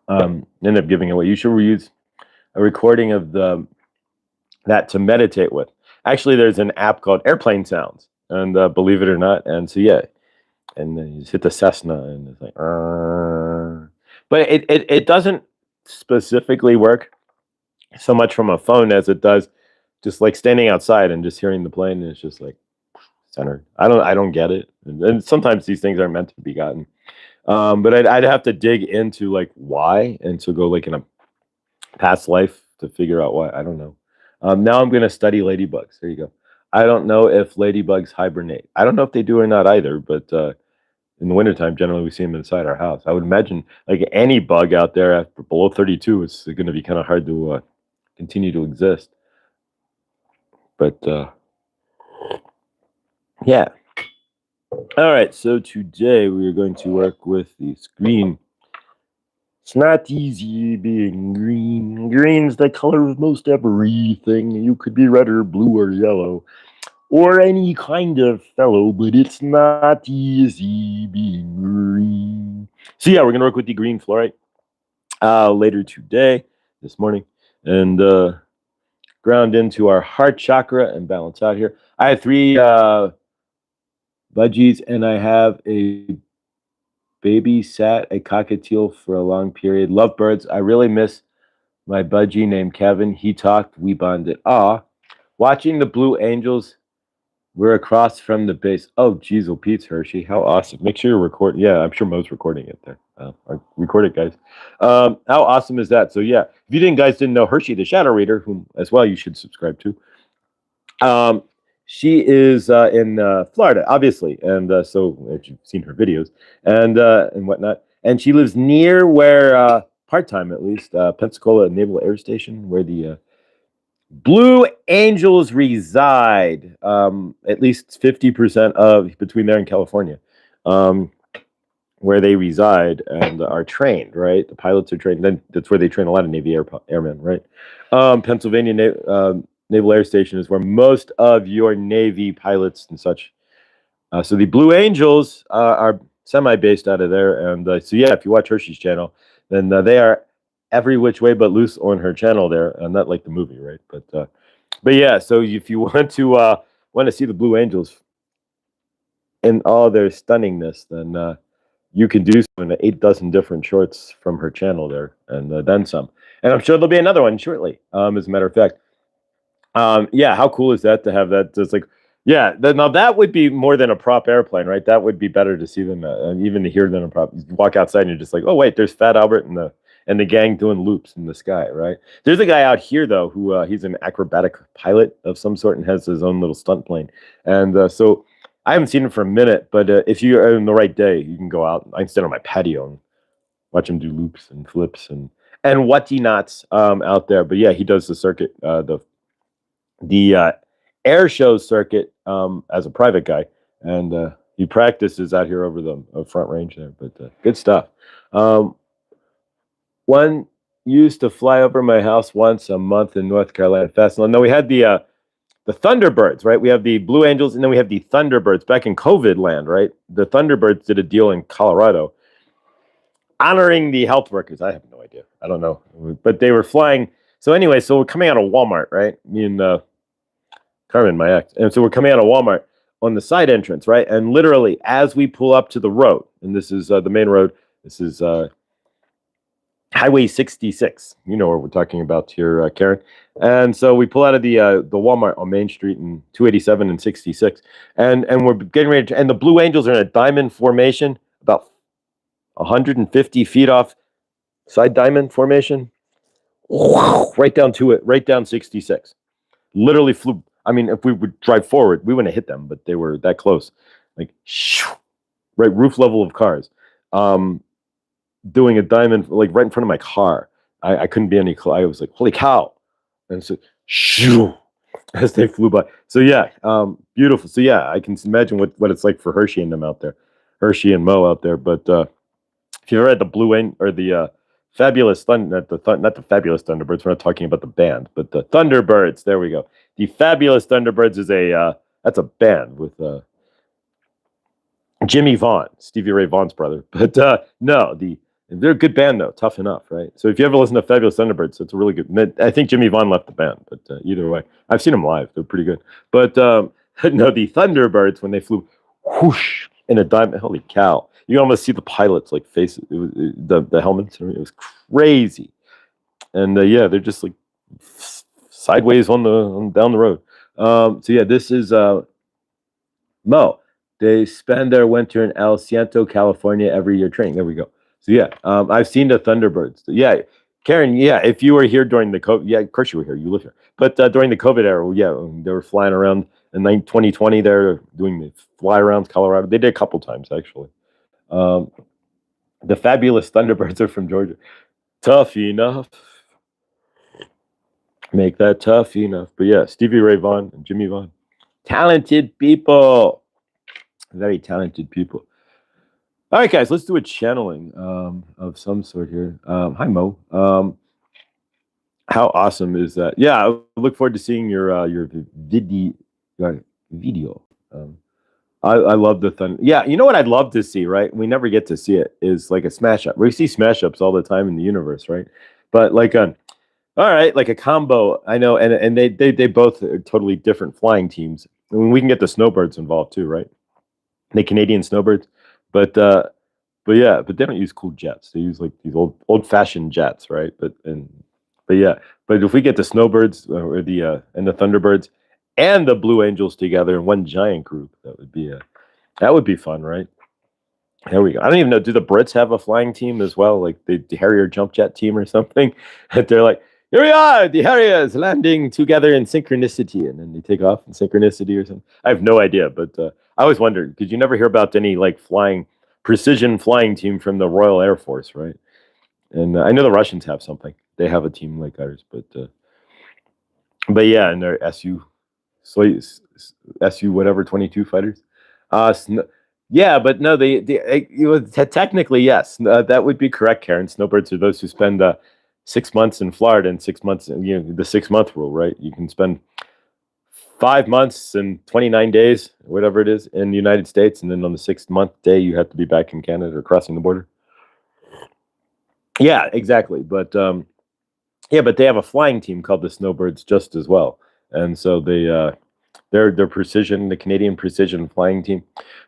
Ended up giving away. You should use a recording of that to meditate with. Actually, there's an app called Airplane Sounds, and believe it or not, and so yeah, and then you just hit the Cessna, and it's like, but it doesn't specifically work so much from a phone as it does just like standing outside and just hearing the plane, and it's just like centered. I don't get it, and sometimes these things aren't meant to be gotten. But I'd have to dig into like why, and to go like in a past life to figure out why. I don't know. Now I'm going to study ladybugs. There you go. I don't know if ladybugs hibernate. I don't know if they do or not either, but in the wintertime, generally we see them inside our house. I would imagine like any bug out there after below 32, it's going to be kind of hard to continue to exist. But yeah. All right, so today we are going to work with the screen. It's not easy being green. Green's the color of most everything. You could be red or blue or yellow or any kind of fellow, but it's not easy being green. So yeah, we're going to work with the green fluorite later today, this morning, and ground into our heart chakra and balance out here. I have 3 budgies, and I have a babysat a cockatiel for a long period. Love birds. I really miss my budgie named Kevin. He talked, we bonded. Watching the Blue Angels. We're across from the base. Oh, geez, oh, Pete's Hershey. How awesome. Make sure you're recording. Yeah, I'm sure Mo's recording it there. Record it, guys. How awesome is that? So, yeah, if you guys didn't know Hershey, the Shadow Reader, whom as well you should subscribe to, she is in Florida, obviously. And so if you've seen her videos and whatnot. And she lives near where, part-time at least, Pensacola Naval Air Station, where the Blue Angels reside, at least 50% of between there and California, where they reside and are trained, right? The pilots are trained. Then that's where they train a lot of Navy airmen, right? Pennsylvania Naval Air Station is where most of your Navy pilots and such. So the Blue Angels are semi-based out of there. And so, yeah, if you watch Hershey's channel, then they are every which way but loose on her channel there, not like the movie, right? But yeah, so if you want to see the Blue Angels in all their stunningness, then you can do so in 8 dozen different shorts from her channel there, and then some. And I'm sure there'll be another one shortly. As a matter of fact, yeah, how cool is that to have that? It's like, yeah, now that would be more than a prop airplane, right? That would be better to see than even to hear than a prop. You walk outside and you're just like, oh wait, there's Fat Albert and the and the gang doing loops in the sky, right? There's a guy out here though who he's an acrobatic pilot of some sort and has his own little stunt plane, and so I haven't seen him for a minute, but if you are in the right day, you can go out. I can stand on my patio and watch him do loops and flips and whatnots out there. But yeah, he does the circuit, the air show circuit as a private guy, and he practices out here over the Front Range there. But good stuff. One used to fly over my house once a month in North Carolina Festival. No, we had the Thunderbirds, right? We have the Blue Angels, and then we have the Thunderbirds back in COVID land, right? The Thunderbirds did a deal in Colorado honoring the health workers. I have no idea. I don't know. But they were flying. So anyway, so we're coming out of Walmart, right? Me and Carmen, my ex. And so we're coming out of Walmart on the side entrance, right? And literally, as we pull up to the road, and this is the main road, this is Highway 66. You know what we're talking about here, Karen. And so we pull out of the Walmart on Main Street in 287 and 66. And we're getting ready to, and the Blue Angels are in a diamond formation, about 150 feet off side diamond formation, right down to it, right down 66. Literally flew. I mean, if we would drive forward, we wouldn't have hit them, but they were that close. Like, right, roof level of cars. Doing a diamond, like right in front of my car. I couldn't be any closer. I was like, holy cow. And so, shoo, as they flew by. So yeah, beautiful. So yeah, I can imagine what it's like for Hershey and them out there. Hershey and Mo out there. But if you ever had the Blue Angel or the Fabulous not the Fabulous Thunderbirds, we're not talking about the band, but the Thunderbirds. There we go. The Fabulous Thunderbirds is that's a band with Jimmy Vaughn, Stevie Ray Vaughan's brother. But no, they're a good band though, tough enough, right? So if you ever listen to Fabulous Thunderbirds, it's a really good. I think Jimmy Vaughn left the band, but either way, I've seen them live. They're pretty good. But no, the Thunderbirds when they flew, whoosh, in a diamond. Holy cow! You can almost see the pilots like face the helmets. It was crazy, and yeah, they're just like sideways on down the road. So yeah, this is Mo. They spend their winter in El Ciento, California every year training. There we go. So yeah, I've seen the Thunderbirds. Yeah, Karen. Yeah, if you were here during the COVID, yeah, of course you were here. You live here. But during the COVID era, yeah, they were flying around in 2020. They're doing the fly around Colorado. They did a couple times actually. The Fabulous Thunderbirds are from Georgia. Tough enough. Make that tough enough. But yeah, Stevie Ray Vaughan and Jimmy Vaughn. Talented people. Very talented people. All right, guys, let's do a channeling of some sort here. Hi, Mo. How awesome is that? Yeah, I look forward to seeing your video. I love the thunder. Yeah, you know what I'd love to see, right? We never get to see it. Is like a smash up. We see smash ups all the time in the universe, right? But like all right, like a combo. I know, and they both are totally different flying teams. I mean, we can get the snowbirds involved too, right? The Canadian snowbirds, but yeah, but they don't use cool jets. They use like these old fashioned jets, right? But yeah, but if we get the snowbirds or the and the Thunderbirds and the Blue Angels together in one giant group, that would be fun, right? There we go. I don't even know. Do the Brits have a flying team as well, like the Harrier jump jet team or something? They're like, here we are, the Harriers landing together in synchronicity, and then they take off in synchronicity or something. I have no idea, but I always wondered because you never hear about any like precision flying team from the Royal Air Force, right? And I know the Russians have something. They have a team like ours, but yeah, and they're SU whatever 22 fighters. Yeah, but no, technically yes, that would be correct, Karen. Snowbirds are those who spend 6 months in Florida and 6 months, the 6 month rule, right? You can spend 5 months and 29 days, whatever it is, in the United States, and then on the 6th month day, you have to be back in Canada or crossing the border. Yeah, exactly. But but they have a flying team called the Snowbirds just as well, and so they're precision, the Canadian precision flying team.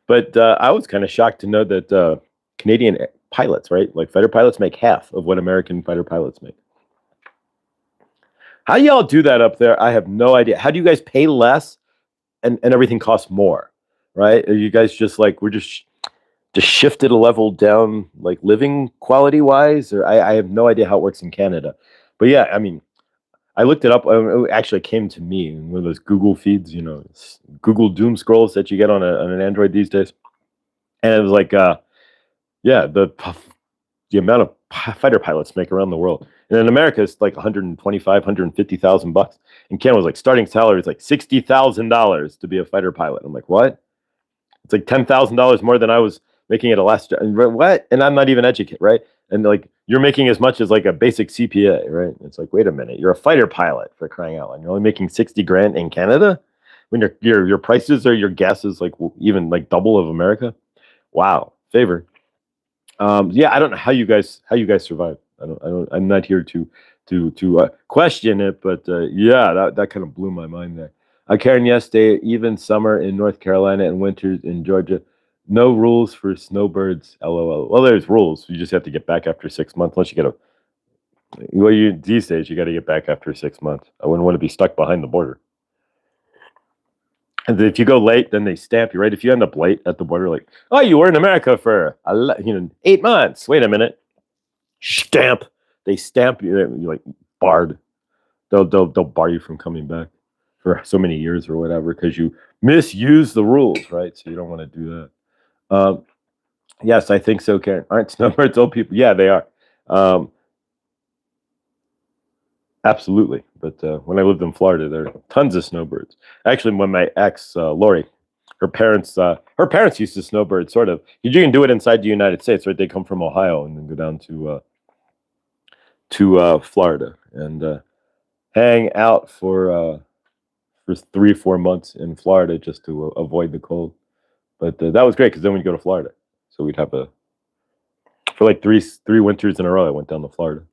But I was kind of shocked to know that Canadian pilots, right, like fighter pilots, make half of what American fighter pilots make. How y'all do that up there? I have no idea. How do you guys pay less and everything costs more, right? Are you guys just like, we're just just shifted a level down, like living quality wise, or I have no idea how it works in Canada. But yeah, I mean, I looked it up. It actually came to me in one of those Google feeds, Google doom scrolls that you get on an Android these days, and it was like, yeah, the amount of fighter pilots make around the world, and in America it's like 125, 150,000 bucks. In Canada, was like starting salary is like $60,000 to be a fighter pilot. I'm like, what? It's like $10,000 more than I was making at a last job. What? And I'm not even educated, right? And like you're making as much as like a basic CPA, right? It's like, wait a minute, you're a fighter pilot, for crying out loud. You're only making 60 grand in Canada when your prices or your gas is like even like double of America. Wow, favor. Yeah, I don't know how you guys survive. I'm not here to question it, but yeah, that kind of blew my mind there. Karen, yesterday, even summer in North Carolina and winters in Georgia, no rules for snowbirds. LOL. Well, there's rules. You just have to get back after 6 months. Unless you get a, well, you these days you got to get back after 6 months. I wouldn't want to be stuck behind the border. And if you go late, then they stamp you, right? If you end up late at the border, like, oh, you were in America for 8 months. Wait a minute, stamp. They stamp you. You're like barred. They'll bar you from coming back for so many years or whatever because you misuse the rules, right? So you don't want to do that. Yes, I think so, Karen. Aren't snowbirds old people? Yeah, they are. Absolutely. But when I lived in Florida, there are tons of snowbirds. Actually, when my ex, Lori, her parents used to snowbird, sort of. You can do it inside the United States, right? They come from Ohio and then go down to Florida and hang out for 3 or 4 months in Florida just to avoid the cold. But that was great because then we'd go to Florida. So we'd have for like three winters in a row, I went down to Florida.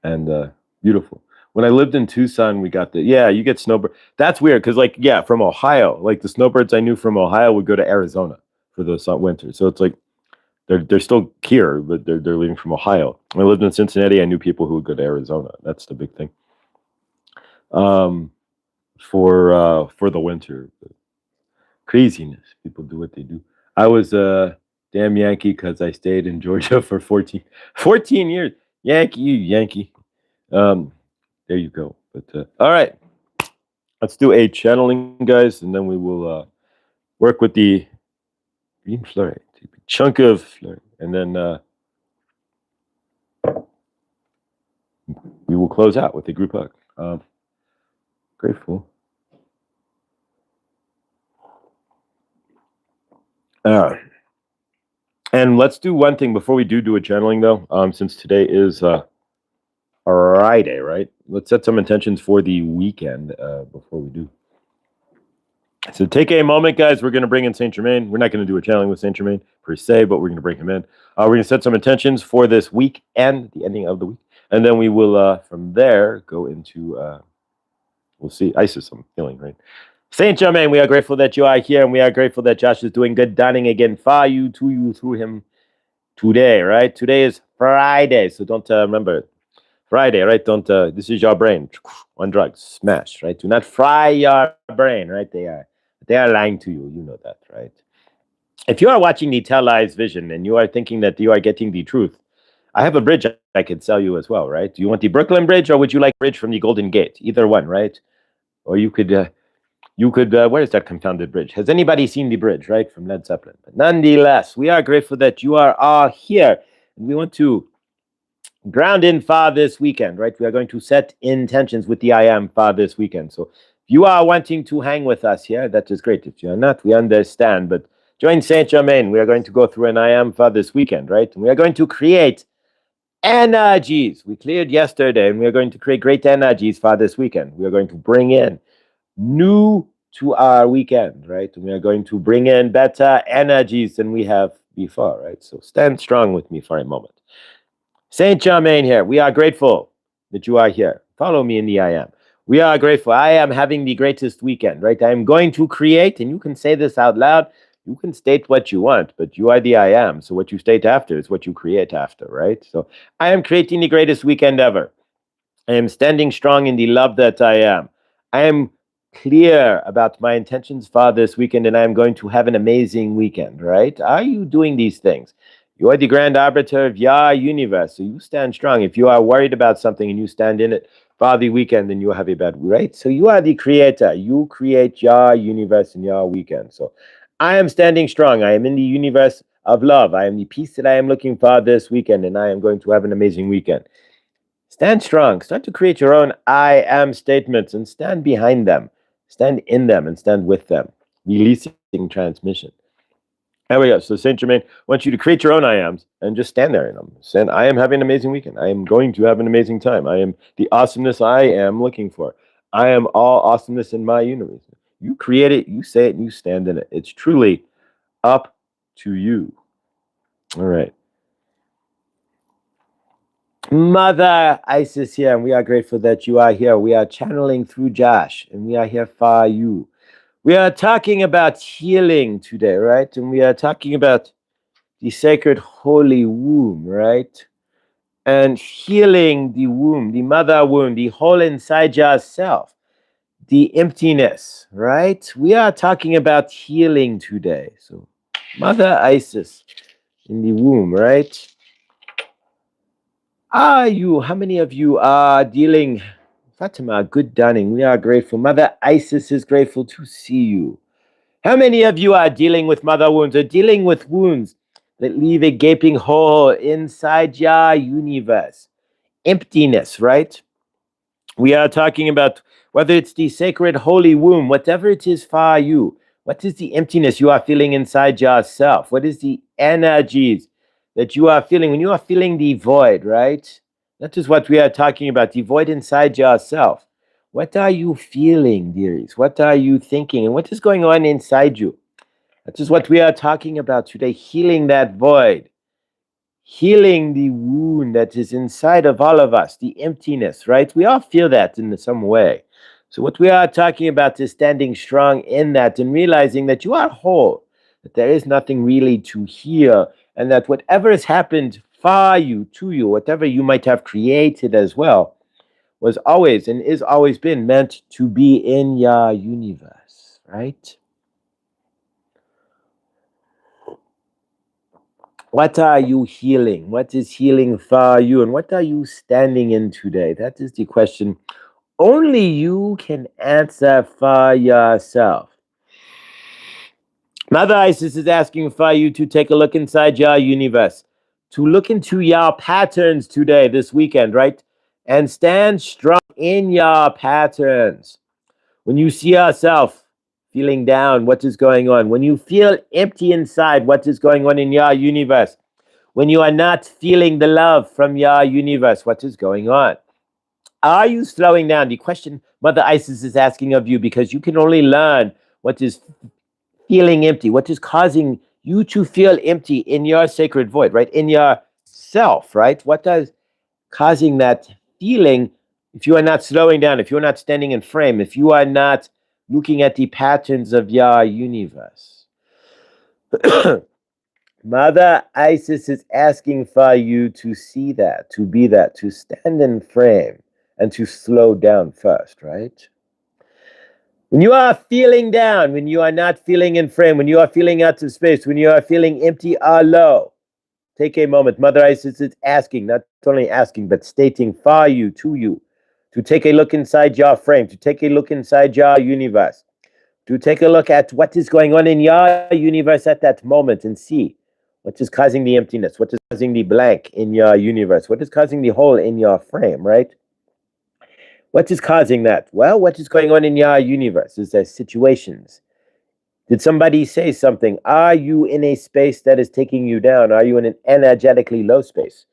And beautiful. When I lived in Tucson, we got you get snowbird. That's weird because from Ohio, like the snowbirds I knew from Ohio would go to Arizona for those winters. So it's like they're still here, but they're leaving from Ohio. When I lived in Cincinnati, I knew people who would go to Arizona. That's the big thing. For the winter, craziness. People do what they do. I was a damn Yankee because I stayed in Georgia for 14 years. Yankee. There you go. But all right, let's do a channeling, guys, and then we will work with the green flurry, chunk of flurry, and then we will close out with a group hug. Grateful. And let's do one thing before we do a channeling, though. Since today is Friday, right? Let's set some intentions for the weekend before we do. So take a moment, guys. We're going to bring in Saint Germain. We're not going to do a channeling with Saint Germain per se, but we're going to bring him in. We're going to set some intentions for this week and the ending of the week, and then we will from there go into we'll see Isis. I'm feeling right. Saint Germain, we are grateful that you are here, and we are grateful that Josh is doing good dining again for you, to you, through him today, right? Today is Friday, so don't remember Friday, right? Don't. This is your brain on drugs, smash, right? Do not fry your brain, right? They are lying to you. You know that, right? If you are watching the Tell Lies Vision and you are thinking that you are getting the truth, I have a bridge I could sell you as well, right? Do you want the Brooklyn Bridge or would you like bridge from the Golden Gate? Either one, right? Or you could, where is that confounded bridge? Has anybody seen the bridge, right? From Led Zeppelin. But nonetheless, we are grateful that you are all here. And we want to ground in for this weekend, right? We are going to set intentions with the I Am for this weekend. So if you are wanting to hang with us here, that is great. If you are not, we understand. But join Saint Germain. We are going to go through an I Am for this weekend, right? And we are going to create energies. We cleared yesterday, and we are going to create great energies for this weekend. We are going to bring in new to our weekend, right? And we are going to bring in better energies than we have before, right? So stand strong with me for a moment. Saint Germain here. We are grateful that you are here. Follow me in the I Am. We are grateful. I am having the greatest weekend, right? I am going to create, and you can say this out loud. You can state what you want, but you are the I Am. So what you state after is what you create after, right? So I am creating the greatest weekend ever. I am standing strong in the love that I am. I am clear about my intentions for this weekend and I am going to have an amazing weekend, right? Are you doing these things? You are the grand arbiter of your universe, so you stand strong. If you are worried about something and you stand in it for the weekend, then you have a bad, right? So you are the creator. You create your universe and your weekend. So I am standing strong. I am in the universe of love. I am the peace that I am looking for this weekend, and I am going to have an amazing weekend. Stand strong. Start to create your own I am statements and stand behind them. Stand in them and stand with them. Releasing transmission. There we go. So Saint Germain wants you to create your own I ams and just stand there in them. Stand, I am having an amazing weekend. I am going to have an amazing time. I am the awesomeness I am looking for. I am all awesomeness in my universe. You create it, you say it, and you stand in it. It's truly up to you. All right. Mother Isis here, and we are grateful that you are here. We are channeling through Josh, and we are here for you. We are talking about healing today, right? And we are talking about the sacred holy womb, right? And healing the womb, the mother womb, the hole inside yourself, the emptiness, right? We are talking about healing today. So, Mother Isis in the womb, right? How many of you are dealing, Fatima, good dawning, we are grateful. Mother Isis is grateful to see you. How many of you are dealing with mother wounds or dealing with wounds that leave a gaping hole inside your universe? Emptiness, right? We are talking about whether it's the sacred holy womb, whatever it is for you. What is the emptiness you are feeling inside yourself? What is the energies that you are feeling when you are feeling the void, right? That is what we are talking about, the void inside yourself. What are you feeling, dearies? What are you thinking? And what is going on inside you? That is what we are talking about today, healing that void, healing the wound that is inside of all of us, the emptiness, right? We all feel that in some way. So, what we are talking about is standing strong in that and realizing that you are whole, that there is nothing really to heal, and that whatever has happened for you, to you, whatever you might have created as well, was always and is always been meant to be in your universe, right? What are you healing? What is healing for you? And what are you standing in today? That is the question only you can answer for yourself. Mother Isis is asking for you to take a look inside your universe, to look into your patterns today, this weekend, right? And stand strong in your patterns. When you see yourself feeling down, what is going on? When you feel empty inside, what is going on in your universe? When you are not feeling the love from your universe, what is going on? Are you slowing down? The question Mother Isis is asking of you, because you can only learn what is feeling empty, what is causing you to feel empty in your sacred void, right? In your self, right? What is causing that feeling if you are not slowing down, if you're not standing in frame, if you are not looking at the patterns of your universe? Mother Isis is asking for you to see that, to be that, to stand in frame, and to slow down first, right? When you are feeling down, when you are not feeling in frame, when you are feeling out of space, when you are feeling empty or low, take a moment. Mother Isis is asking, not only asking, but stating for you, to you, to take a look inside your frame, to take a look inside your universe, to take a look at what is going on in your universe at that moment and see what is causing the emptiness, what is causing the blank in your universe, what is causing the hole in your frame, right? What is causing that? Well, what is going on in your universe? Is there situations? Did somebody say something? Are you in a space that is taking you down? Are you in an energetically low space?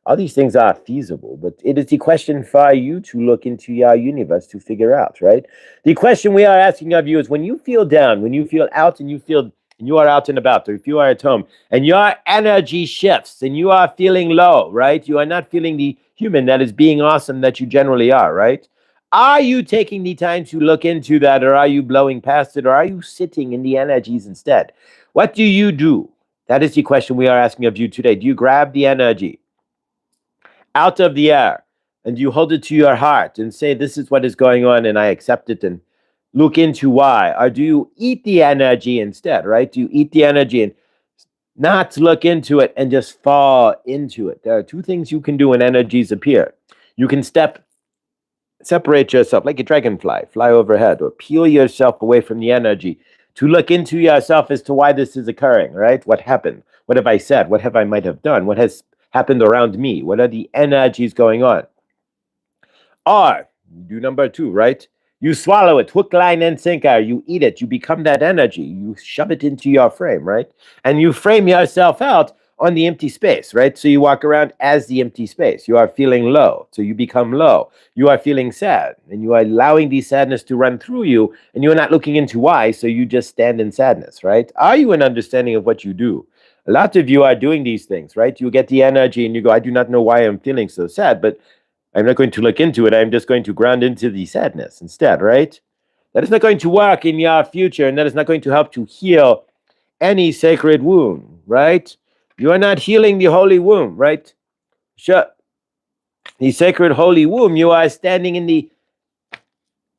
All these things are feasible, but it is the question for you to look into your universe to figure out, right? The question we are asking of you is, when you feel down, when you feel out and you are out and about, or if you are at home and your energy shifts and you are feeling low, right? You are not feeling the human that is being awesome that you generally are, right? Are you taking the time to look into that, or are you blowing past it, or are you sitting in the energies instead? What do you do? That is the question we are asking of you today. Do you grab the energy out of the air and you hold it to your heart and say, this is what is going on and I accept it, and look into why? Or do you eat the energy instead, right? Do you eat the energy and not look into it and just fall into it? There are two things you can do when energies appear. You can separate yourself like a dragonfly, fly overhead, or peel yourself away from the energy to look into yourself as to why this is occurring, right? What happened? What have I said? What have I might have done? What has happened around me? What are the energies going on? Or do number two, right? You swallow it, hook, line, and sinker. You eat it. You become that energy. You shove it into your frame, right? And you frame yourself out on the empty space, right? So you walk around as the empty space. You are feeling low. So you become low. You are feeling sad. And you are allowing the sadness to run through you. And you are not looking into why. So you just stand in sadness, right? Are you an understanding of what you do? A lot of you are doing these things, right? You get the energy and you go, I do not know why I'm feeling so sad, but I'm not going to look into it. I'm just going to ground into the sadness instead, right? That is not going to work in your future, and that is not going to help to heal any sacred wound, right? You are not healing the holy womb, right? Sure. The sacred holy womb, you are standing in the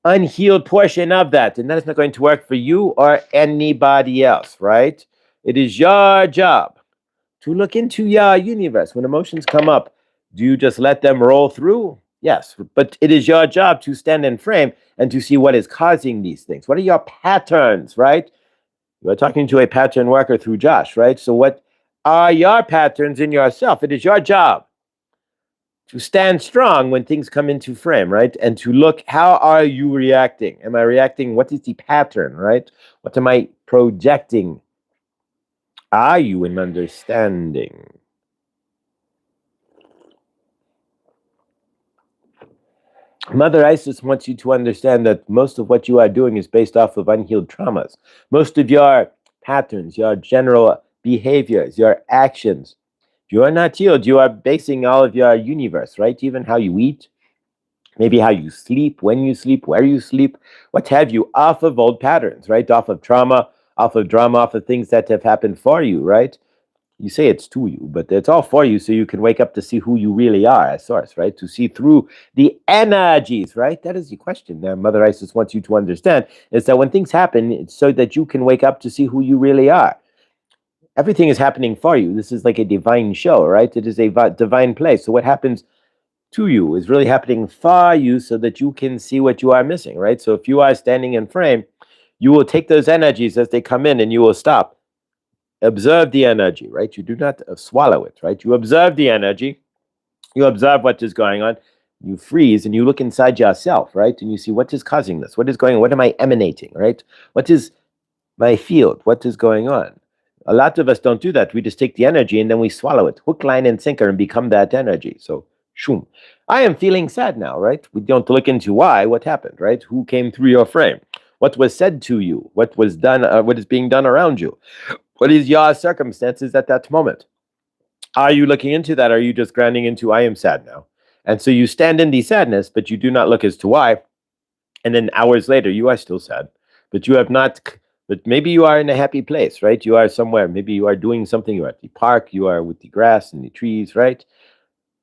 unhealed portion of that, and that is not going to work for you or anybody else, right? It is your job to look into your universe. When emotions come up, do you just let them roll through? Yes, but it is your job to stand in frame and to see what is causing these things. What are your patterns, right? You are talking to a pattern worker through Josh, right? So what are your patterns in yourself? It is your job to stand strong when things come into frame, right? And to look, how are you reacting? Am I reacting? What is the pattern, right? What am I projecting? Are you in understanding? Mother Isis wants you to understand that most of what you are doing is based off of unhealed traumas. Most of your patterns, your general behaviors, your actions, you are not healed. You are basing all of your universe, right? Even how you eat, maybe how you sleep, when you sleep, where you sleep, what have you, off of old patterns, right? Off of trauma, off of drama, off of things that have happened for you, right? You say it's to you, but it's all for you so you can wake up to see who you really are as source, right? To see through the energies, right? That is the question that Mother Isis wants you to understand, is that when things happen, it's so that you can wake up to see who you really are. Everything is happening for you. This is like a divine show, right? It is a divine place. So what happens to you is really happening for you so that you can see what you are missing, right? So if you are standing in frame, you will take those energies as they come in and you will stop. Observe the energy, right? You do not swallow it, right? You observe the energy. You observe what is going on. You freeze and you look inside yourself, right? And you see what is causing this. What is going on? What am I emanating, right? What is my field? What is going on? A lot of us don't do that. We just take the energy and then we swallow it, hook, line, and sinker, and become that energy. So, shoom. I am feeling sad now, right? We don't look into why, what happened, right? Who came through your frame? What was said to you? What was done? What is being done around you? What is your circumstances at that moment? Are you looking into that? Are you just grounding into, I am sad now? And so you stand in the sadness, but you do not look as to why. And then hours later, you are still sad, but you have not, but maybe you are in a happy place, right? You are somewhere. Maybe you are doing something. You are at the park. You are with the grass and the trees, right?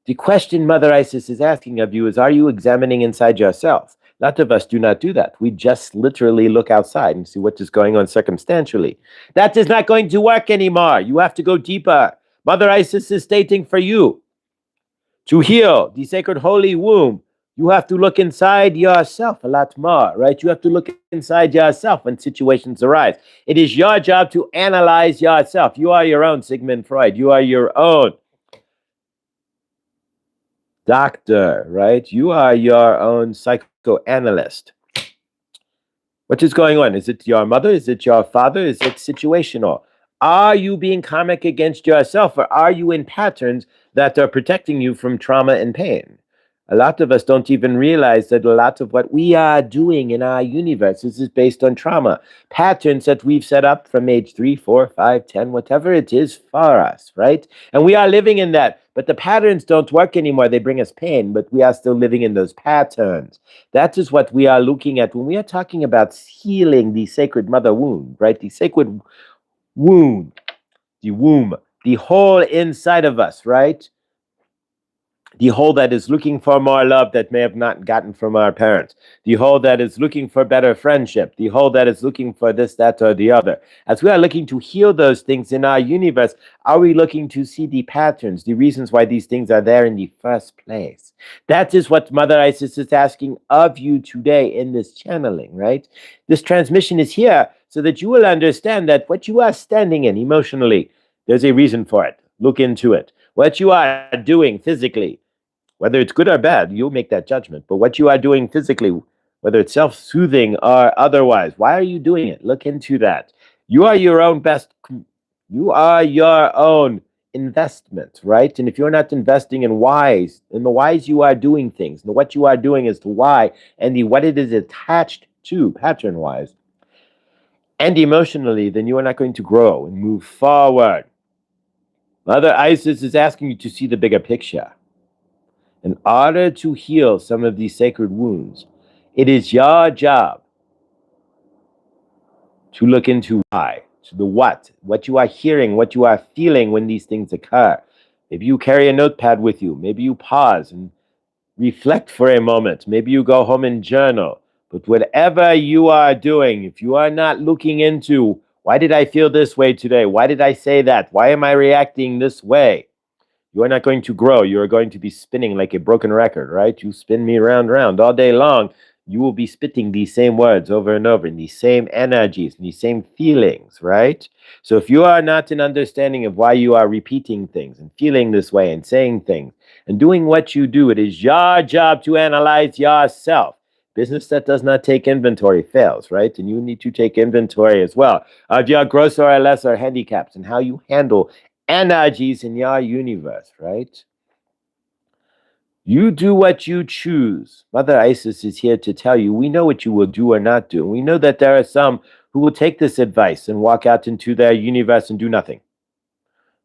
The question Mother Isis is asking of you is, are you examining inside yourself? A lot of us do not do that. We just literally look outside and see what is going on circumstantially. That is not going to work anymore. You have to go deeper. Mother Isis is stating for you to heal the sacred holy womb. You have to look inside yourself a lot more, right? You have to look inside yourself when situations arise. It is your job to analyze yourself. You are your own Sigmund Freud. You are your own doctor, right? You are your own psychoanalyst. What is going on? Is it your mother? Is it your father? Is it situational? Are you being karmic against yourself, or are you in patterns that are protecting you from trauma and pain? A lot of us don't even realize that a lot of what we are doing in our universe is based on trauma, patterns that we've set up from age 3, 4, 5, 10, whatever it is for us, right? And we are living in that, but the patterns don't work anymore. They bring us pain, but we are still living in those patterns. That is what we are looking at when we are talking about healing the sacred mother wound, right? The sacred wound, the womb, the whole inside of us, right? The whole that is looking for more love that may have not gotten from our parents. The whole that is looking for better friendship. The whole that is looking for this, that, or the other. As we are looking to heal those things in our universe, are we looking to see the patterns, the reasons why these things are there in the first place? That is what Mother Isis is asking of you today in this channeling, right? This transmission is here so that you will understand that what you are standing in emotionally, there's a reason for it. Look into it. What you are doing physically, whether it's good or bad, you'll make that judgment. But what you are doing physically, whether it's self-soothing or otherwise, why are you doing it? Look into that. You are your own best, you are your own investment, right? And if you're not investing in the whys you are doing things, and what you are doing is the why, and the what it is attached to, pattern-wise, and emotionally, then you are not going to grow and move forward. Mother Isis is asking you to see the bigger picture. In order to heal some of these sacred wounds, it is your job to look into why, to the what you are hearing, what you are feeling when these things occur. Maybe you carry a notepad with you. Maybe you pause and reflect for a moment. Maybe you go home and journal. But whatever you are doing, if you are not looking into why did I feel this way today? Why did I say that? Why am I reacting this way? You are not going to grow. You are going to be spinning like a broken record, right? You spin me round, round all day long. You will be spitting these same words over and over in these same energies, in these same feelings, right? So if you are not in understanding of why you are repeating things and feeling this way and saying things and doing what you do, it is your job to analyze yourself. Business that does not take inventory fails, right? And you need to take inventory as well of your grosser or lesser handicaps and how you handle energies in your universe, right? You do what you choose. Mother Isis is here to tell you, we know what you will do or not do. We know that there are some who will take this advice and walk out into their universe and do nothing.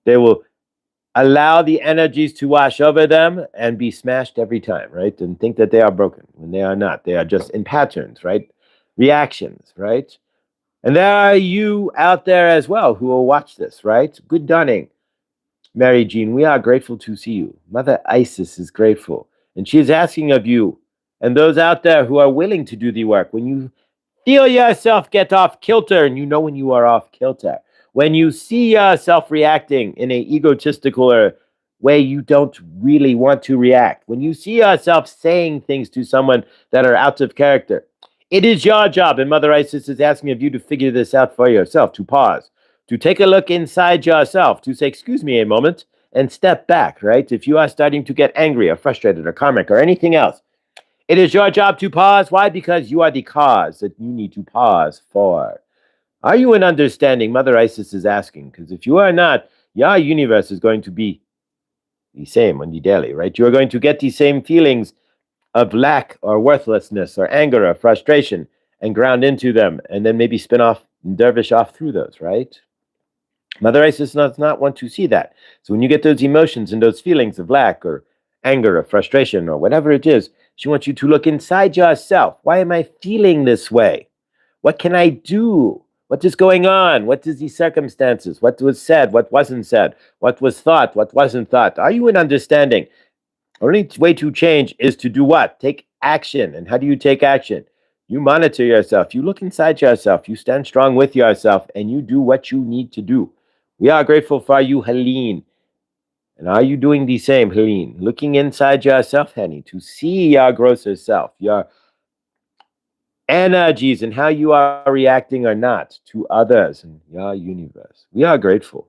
They will allow the energies to wash over them and be smashed every time, right? And think that they are broken when they are not. They are just in patterns, right? Reactions, right? And there are you out there as well who will watch this, right? Good dawning. Mary Jean, we are grateful to see you. Mother Isis is grateful. And she is asking of you and those out there who are willing to do the work, when you feel yourself get off kilter, and you know when you are off kilter, when you see yourself reacting in an egotistical or way you don't really want to react, when you see yourself saying things to someone that are out of character, it is your job, and Mother Isis is asking of you to figure this out for yourself, to pause, to take a look inside yourself, to say, excuse me a moment, and step back, right? If you are starting to get angry or frustrated or karmic or anything else, it is your job to pause. Why? Because you are the cause that you need to pause for. Are you in understanding? Mother Isis is asking, because if you are not, your universe is going to be the same on the daily, right? You are going to get the same feelings of lack or worthlessness or anger or frustration and ground into them and then maybe spin off and dervish off through those, right? Mother Isis does not want to see that. So when you get those emotions and those feelings of lack or anger or frustration or whatever it is, she wants you to look inside yourself. Why am I feeling this way? What can I do? What is going on? What is the circumstances? What was said? What wasn't said? What was thought? What wasn't thought? Are you in understanding? The only way to change is to do what? Take action. And how do you take action? You monitor yourself. You look inside yourself. You stand strong with yourself and you do what you need to do. We are grateful for you, Helene. And are you doing the same, Helene? Looking inside yourself, honey, to see your grosser self, your energies and how you are reacting or not to others in your universe. We are grateful.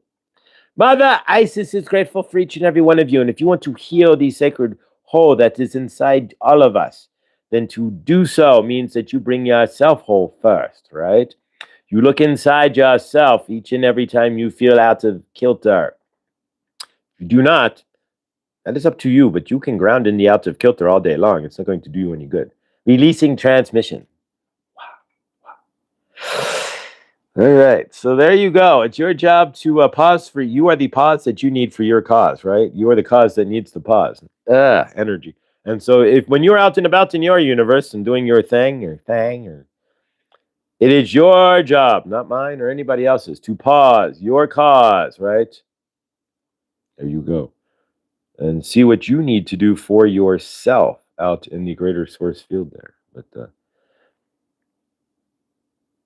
Mother Isis is grateful for each and every one of you. And if you want to heal the sacred hole that is inside all of us, then to do so means that you bring yourself whole first, right? You look inside yourself each and every time you feel out of kilter. If you do not, that is up to you, but you can ground in the out of kilter all day long. It's not going to do you any good. Releasing transmission. All right, so there you go. It's your job to pause for. You are the pause that you need for your cause, right? You are the cause that needs the pause. Energy. And so, if when you're out and about in your universe and doing your thing, or it is your job, not mine or anybody else's, to pause your cause, right? There you go. and see what you need to do for yourself out in the greater source field there. But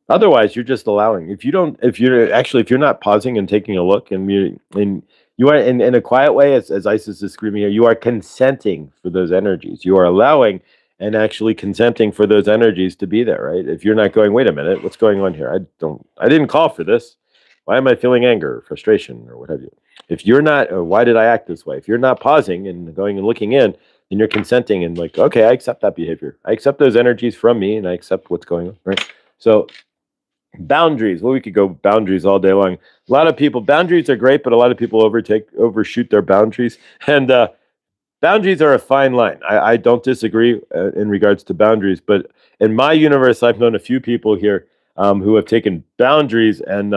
otherwise, you're just allowing. If you're not pausing and taking a look, you are in a quiet way, as Isis is screaming here, you are consenting for those energies. You are allowing and actually consenting for those energies to be there, right? If you're not going, wait a minute, what's going on here? I didn't call for this. Why am I feeling anger, or frustration, or what have you? If you're not, or why did I act this way? If you're not pausing and going and looking in, then you're consenting and like, okay, I accept that behavior. I accept those energies from me, and I accept what's going on, right? So boundaries. Well, we could go boundaries all day long. A lot of people, boundaries are great, but a lot of people overshoot their boundaries. And boundaries are a fine line. I don't disagree in regards to boundaries, but in my universe, I've known a few people here who have taken boundaries and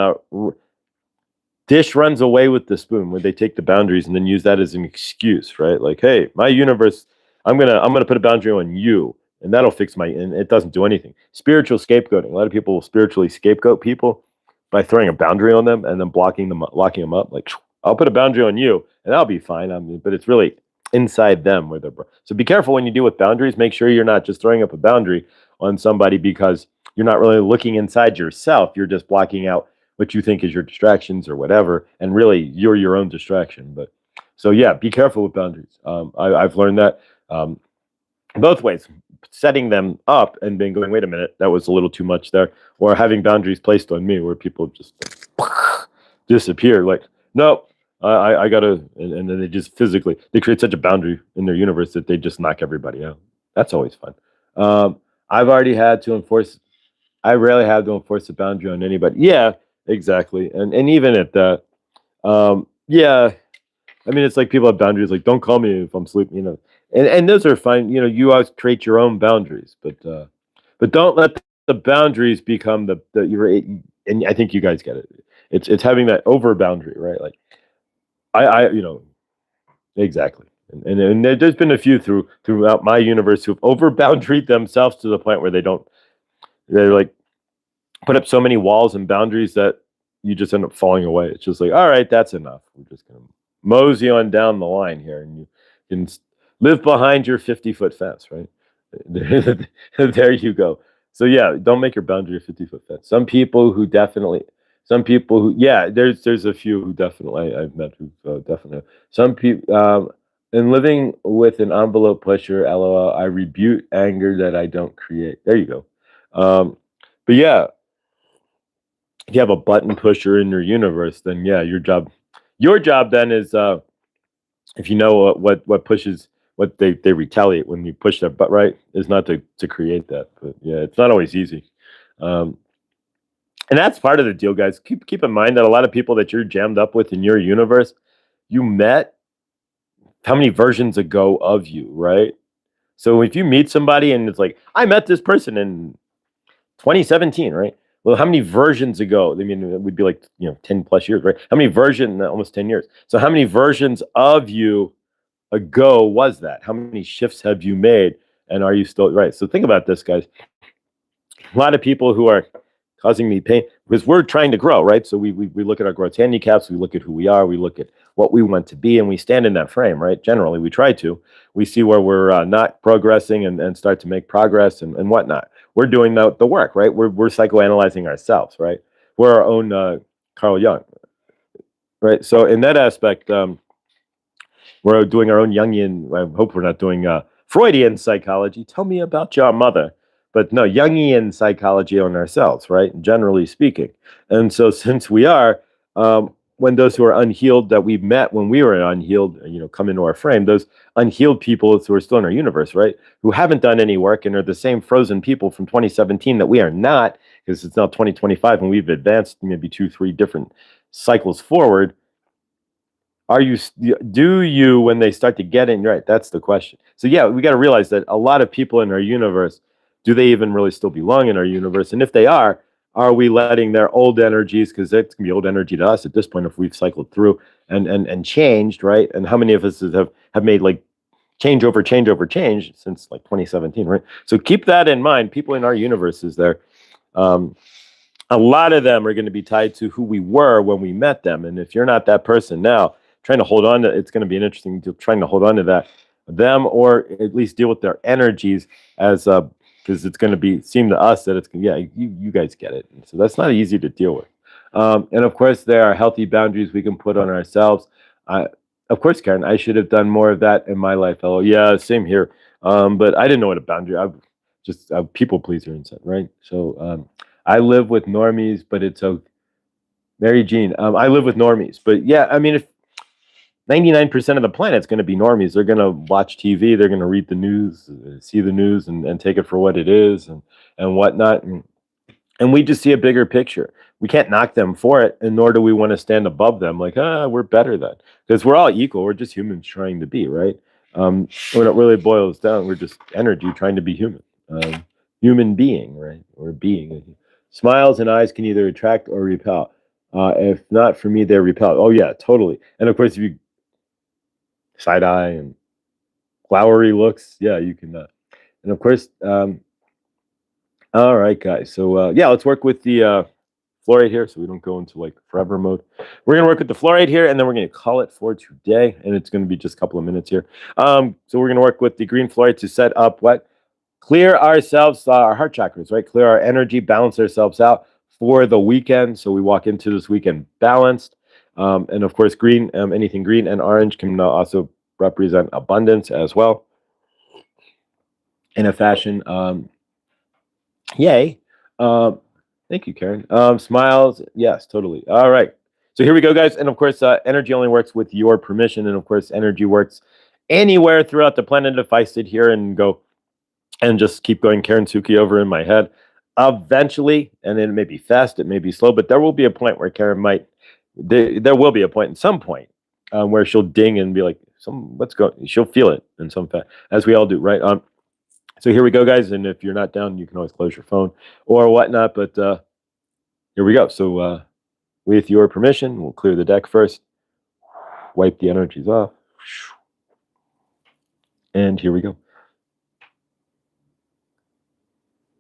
dish runs away with the spoon, where they take the boundaries and then use that as an excuse, right? Like, hey, my universe, I'm gonna put a boundary on you, and that'll fix and it doesn't do anything. Spiritual scapegoating. A lot of people will spiritually scapegoat people by throwing a boundary on them and then locking them up. Like, I'll put a boundary on you, and that'll be fine. But it's really inside them where they're. So be careful when you deal with boundaries. Make sure you're not just throwing up a boundary on somebody because you're not really looking inside yourself. You're just blocking out what you think is your distractions or whatever, and really you're your own distraction. But so yeah, be careful with boundaries. I've learned that both ways, setting them up and then going, wait a minute, that was a little too much there, or having boundaries placed on me where people just disappear. Like, no, I gotta, and then they create such a boundary in their universe that they just knock everybody out. That's always fun. I've already had to enforce. I rarely have to enforce a boundary on anybody. Yeah, exactly. And even at that, yeah, I mean, it's like people have boundaries, like don't call me if I'm sleeping, and those are fine. You always create your own boundaries, but don't let the boundaries become the you're. And I think you guys get it. It's having that over boundary, right? Like I exactly. And there's been a few throughout my universe who've over boundaried themselves to the point where they're like put up so many walls and boundaries that you just end up falling away. It's just like, all right, that's enough. We're just gonna mosey on down the line here, and you can live behind your 50-foot fence, right? There you go. So yeah, don't make your boundary a 50-foot fence. Some people who, yeah, there's a few who definitely I've met who definitely. Some people in living with an envelope pusher, LOL, I rebuke anger that I don't create. There you go. But yeah, if you have a button pusher in your universe, then yeah, your job then is if you know what pushes, what they retaliate when you push their butt, right, is not to create that. But yeah, it's not always easy. And that's part of the deal, guys. Keep in mind that a lot of people that you're jammed up with in your universe, you met how many versions ago of you, right? So if you meet somebody and it's like, I met this person in 2017, right? Well, how many versions ago? I mean, it would be like 10 plus years, right? How many versions? Almost 10 years. So how many versions of you ago was that? How many shifts have you made? And are you still right? So think about this, guys. A lot of people who are causing me pain because we're trying to grow, right? So we look at our growth handicaps, we look at who we are, we look at what we want to be, and we stand in that frame, right? Generally, we try to. We see where we're not progressing and start to make progress and whatnot. We're doing the work, right? We're psychoanalyzing ourselves, right? We're our own Carl Jung, right? So in that aspect, we're doing our own Jungian. I hope we're not doing Freudian psychology. Tell me about your mother. But no, Jungian psychology on ourselves, right? Generally speaking. And so since we are, when those who are unhealed that we met when we were unhealed, come into our frame, those unhealed people who are still in our universe, right? Who haven't done any work and are the same frozen people from 2017 that we are not, because it's now 2025 and we've advanced maybe 2-3 different cycles forward. Do you, when they start to get in, right? That's the question. So yeah, we got to realize that a lot of people in our universe, do they even really still belong in our universe? And if they are we letting their old energies, because that's gonna be old energy to us at this point if we've cycled through and changed, right? And how many of us have made like change over change since like 2017, right? So keep that in mind. People in our universes there, a lot of them are going to be tied to who we were when we met them. And if you're not that person now, trying to hold on to. It's going to be an interesting deal trying to hold on to that them, or at least deal with their energies as because it's going to seem to us that it's you guys get it, and so that's not easy to deal with. And of course, there are healthy boundaries we can put on ourselves. Of course, Karen, I should have done more of that in my life. Oh, yeah, same here. But I didn't know what a boundary. I'm just a people pleaser and stuff, right? So I live with normies, but it's a Mary Jean. I live with normies, but yeah, I mean, if 99% of the planet's going to be normies, they're going to watch TV, they're going to read the news, see the news, and take it for what it is, and whatnot. And we just see a bigger picture. We can't knock them for it, and nor do we want to stand above them like, we're better than. Because we're all equal. We're just humans trying to be, right? When it really boils down, we're just energy trying to be human. Human being, right? Or being. Smiles and eyes can either attract or repel. If not, for me, they're repelled. Oh, yeah, totally. And of course, if you side eye and flowery looks, yeah, you can. And of course, all right, guys. So yeah, let's work with the fluoride here, so we don't go into like forever mode. We're gonna work with the fluoride here, and then we're gonna call it for today, and it's gonna be just a couple of minutes here. So we're gonna work with the green fluoride to set up what? Clear ourselves, our heart chakras, right? Clear our energy, balance ourselves out for the weekend, so we walk into this weekend balanced. And of course, green, anything green and orange can also represent abundance as well. In a fashion. Yay. Thank you, Karen. Smiles. Yes, totally. All right. So here we go, guys. And of course, energy only works with your permission. And of course, energy works anywhere throughout the planet. If I sit here and go and just keep going Karen Suki over in my head, eventually, and it may be fast, it may be slow, but there will be a point where Karen there will be a point, in some point, where she'll ding and be like, let's go. She'll feel it in some fact, as we all do, right? So here we go, guys. And if you're not down, you can always close your phone or whatnot. But here we go. So with your permission, we'll clear the deck first. Wipe the energies off. And here we go.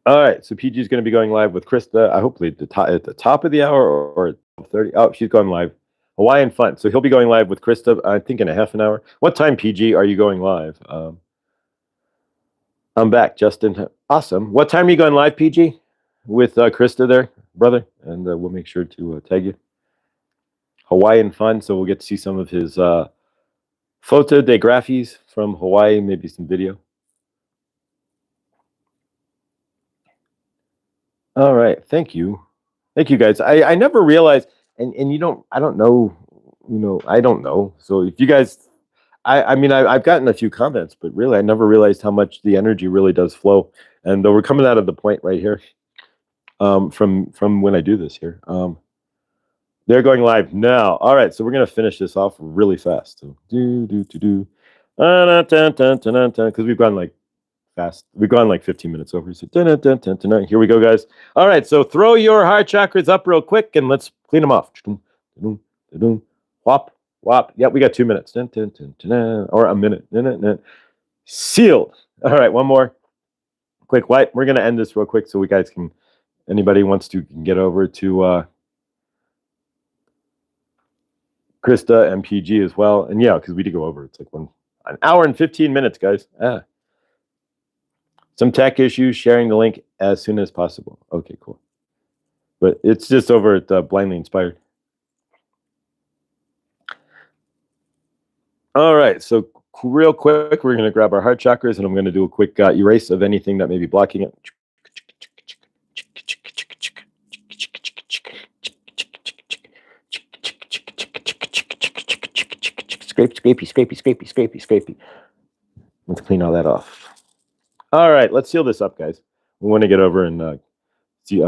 All right. So PG is going to be going live with Krista. Hopefully at the top of the hour or at 12:30. Oh, she's going live. Hawaiian Fun. So he'll be going live with Krista, I think, in a half an hour. What time, PG, are you going live? I'm back, Justin. Awesome. What time are you going live, PG? With Krista there, brother? And we'll make sure to tag you. Hawaiian Fun, so we'll get to see some of his photo de graphies from Hawaii, maybe some video. All right, thank you. Thank you, guys. I never realized, and I don't know. So if you guys, I mean, I've gotten a few comments, but really, I never realized how much the energy really does flow. And we're coming out of the point right here, from when I do this here. They're going live now. All right, so we're gonna finish this off really fast. So because we've gone like fast. We've gone like 15 minutes over. So here we go, guys. All right, so throw your heart chakras up real quick and let's clean them off. Whop. Whop. Yeah, we got 2 minutes. Or a minute. Sealed. All right, one more. Quick wipe. We're going to end this real quick so we guys can, anybody wants to, can get over to Krista and PG as well. And yeah, because we did go over. It's like an hour and 15 minutes, guys. Some tech issues, sharing the link as soon as possible. Okay, cool. But it's just over at Blindly Inspired. All right, so real quick, we're going to grab our heart chakras, and I'm going to do a quick erase of anything that may be blocking it. Scrapey. Let's clean all that off. All right, let's seal this up, guys. We want to get over and see,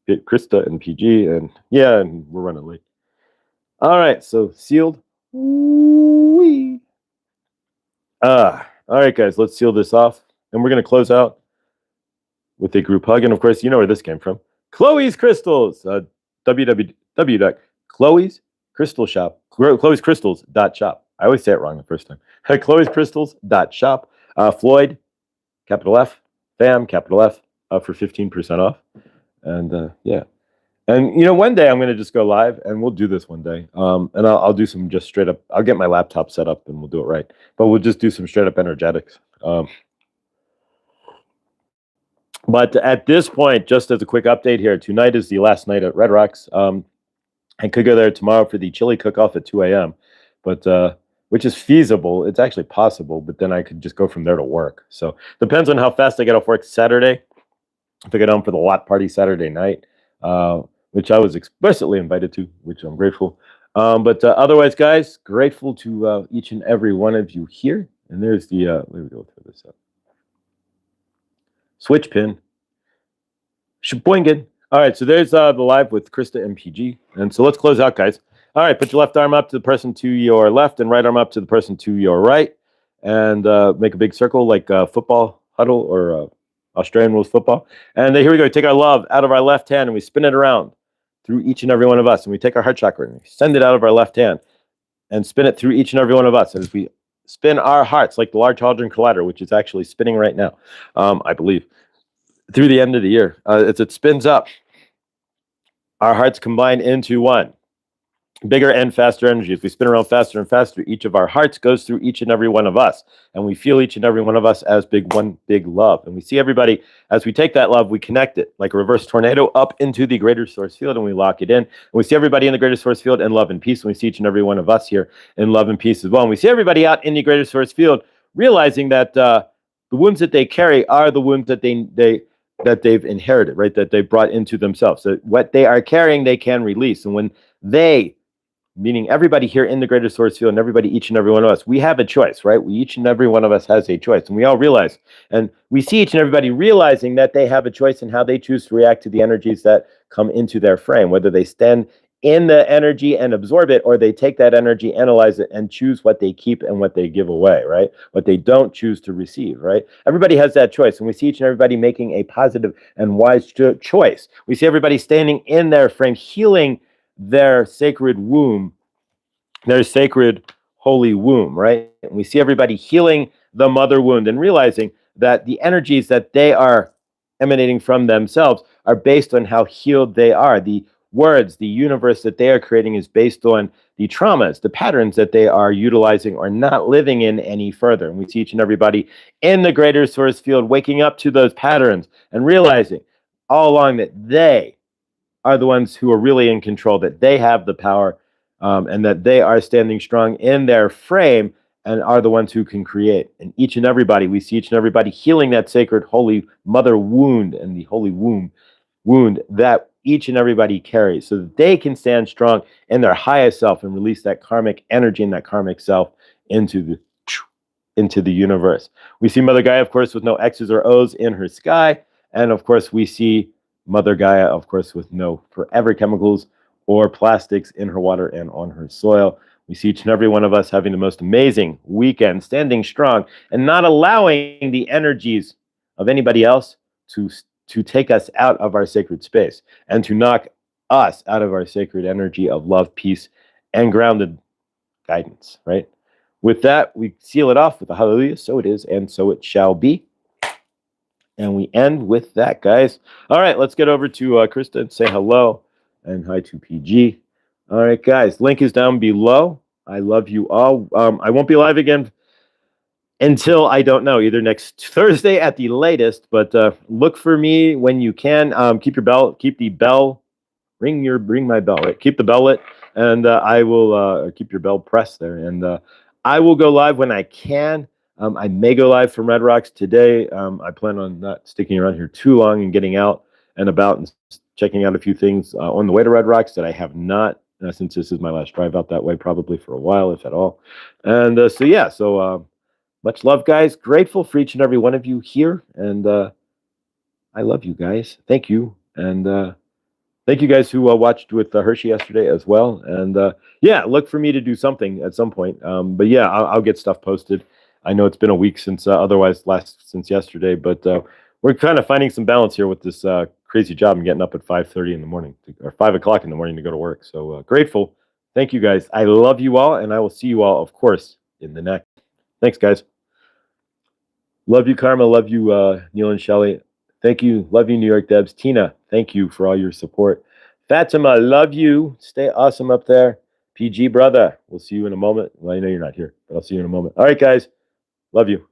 get Krista and PG, and we're running late. All right, so sealed. All right, guys, let's seal this off, and we're going to close out with a group hug. And of course, you know where this came from. Chloe's Crystals, chloescrystals.shop. I always say it wrong the first time. chloescrystals.shop. Floyd, capital F, fam, capital F, for 15% off. And And one day I'm going to just go live, and we'll do this one day. And I'll do some just straight up. I'll get my laptop set up, and we'll do it right. But we'll just do some straight up energetics. But at this point, just as a quick update here, tonight is the last night at Red Rocks. I could go there tomorrow for the chili cook-off at 2 a.m., but which is feasible. It's actually possible, but then I could just go from there to work. So depends on how fast I get off work Saturday. If I get home for the lot party Saturday night, which I was explicitly invited to, which I'm grateful. But otherwise, guys, grateful to each and every one of you here. And there's the, let me go through this up. Switch pin. Shaboingin. All right, so there's the live with Krista MPG. And so let's close out, guys. All right, put your left arm up to the person to your left and right arm up to the person to your right. And make a big circle like football huddle or Australian rules football. And here we go. We take our love out of our left hand and we spin it around through each and every one of us. And we take our heart chakra and we send it out of our left hand and spin it through each and every one of us. And as we spin our hearts like the Large Hadron Collider, which is actually spinning right now, I believe, through the end of the year, as it spins up, our hearts combine into one. Bigger and faster energy. As we spin around faster and faster, each of our hearts goes through each and every one of us. And we feel each and every one of us as one big love. And we see everybody, as we take that love, we connect it like a reverse tornado up into the greater source field and we lock it in. And we see everybody in the greater source field in love and peace. And we see each and every one of us here in love and peace as well. And we see everybody out in the greater source field, realizing that the wounds that they carry are the wounds that they've inherited, right? That they brought into themselves. So what they are carrying, they can release. And when they, meaning everybody here in the greater source field and everybody, each and every one of us, we have a choice, right? Each and every one of us has a choice, and we all realize, and we see each and everybody realizing that they have a choice in how they choose to react to the energies that come into their frame, whether they stand in the energy and absorb it, or they take that energy, analyze it, and choose what they keep and what they give away, right? What they don't choose to receive, right? Everybody has that choice, and we see each and everybody making a positive and wise choice. We see everybody standing in their frame, healing their sacred womb, their sacred holy womb, right? And we see everybody healing the mother wound and realizing that the energies that they are emanating from themselves are based on how healed they are. The words, the universe that they are creating is based on the traumas, the patterns that they are utilizing or not living in any further. And we see each and everybody in the greater source field waking up to those patterns and realizing all along that they are the ones who are really in control, that they have the power, and that they are standing strong in their frame and are the ones who can create. And each and everybody, we see each and everybody healing that sacred holy mother wound and the holy wound that each and everybody carries, so that they can stand strong in their highest self and release that karmic energy and that karmic self into the universe. We see Mother Gaia, of course, with no X's or O's in her sky. And of course, we see Mother Gaia, of course, with no forever chemicals or plastics in her water and on her soil. We see each and every one of us having the most amazing weekend, standing strong and not allowing the energies of anybody else to take us out of our sacred space and to knock us out of our sacred energy of love, peace, and grounded guidance, right? With that, we seal it off with a hallelujah. So it is, and so it shall be. And we end with that, guys. All right, let's get over to Krista and say hello and hi to PG. All right, guys, link is down below. I love you all. I won't be live again until, I don't know, either next Thursday at the latest, but look for me when you can. Keep the bell, ring my bell, right? Keep the bell lit, and I will keep your bell pressed there. And I will go live when I can. I may go live from Red Rocks today. I plan on not sticking around here too long and getting out and about and checking out a few things on the way to Red Rocks that I have not, since this is my last drive out that way, probably for a while, if at all. And so much love, guys. Grateful for each and every one of you here. And I love you guys. Thank you. And thank you guys who watched with Hershey yesterday as well. And look for me to do something at some point. But yeah, I'll get stuff posted. I know it's been a week since since yesterday, but we're kind of finding some balance here with this crazy job and getting up at 5:30 in the morning or 5 o'clock in the morning to go to work. So grateful. Thank you guys. I love you all, and I will see you all, of course, in the next. Thanks, guys. Love you, Karma. Love you, Neil and Shelly. Thank you. Love you, New York Debs. Tina, thank you for all your support. Fatima, love you. Stay awesome up there. PG brother, we'll see you in a moment. Well, I know you're not here, but I'll see you in a moment. All right, guys. Love you.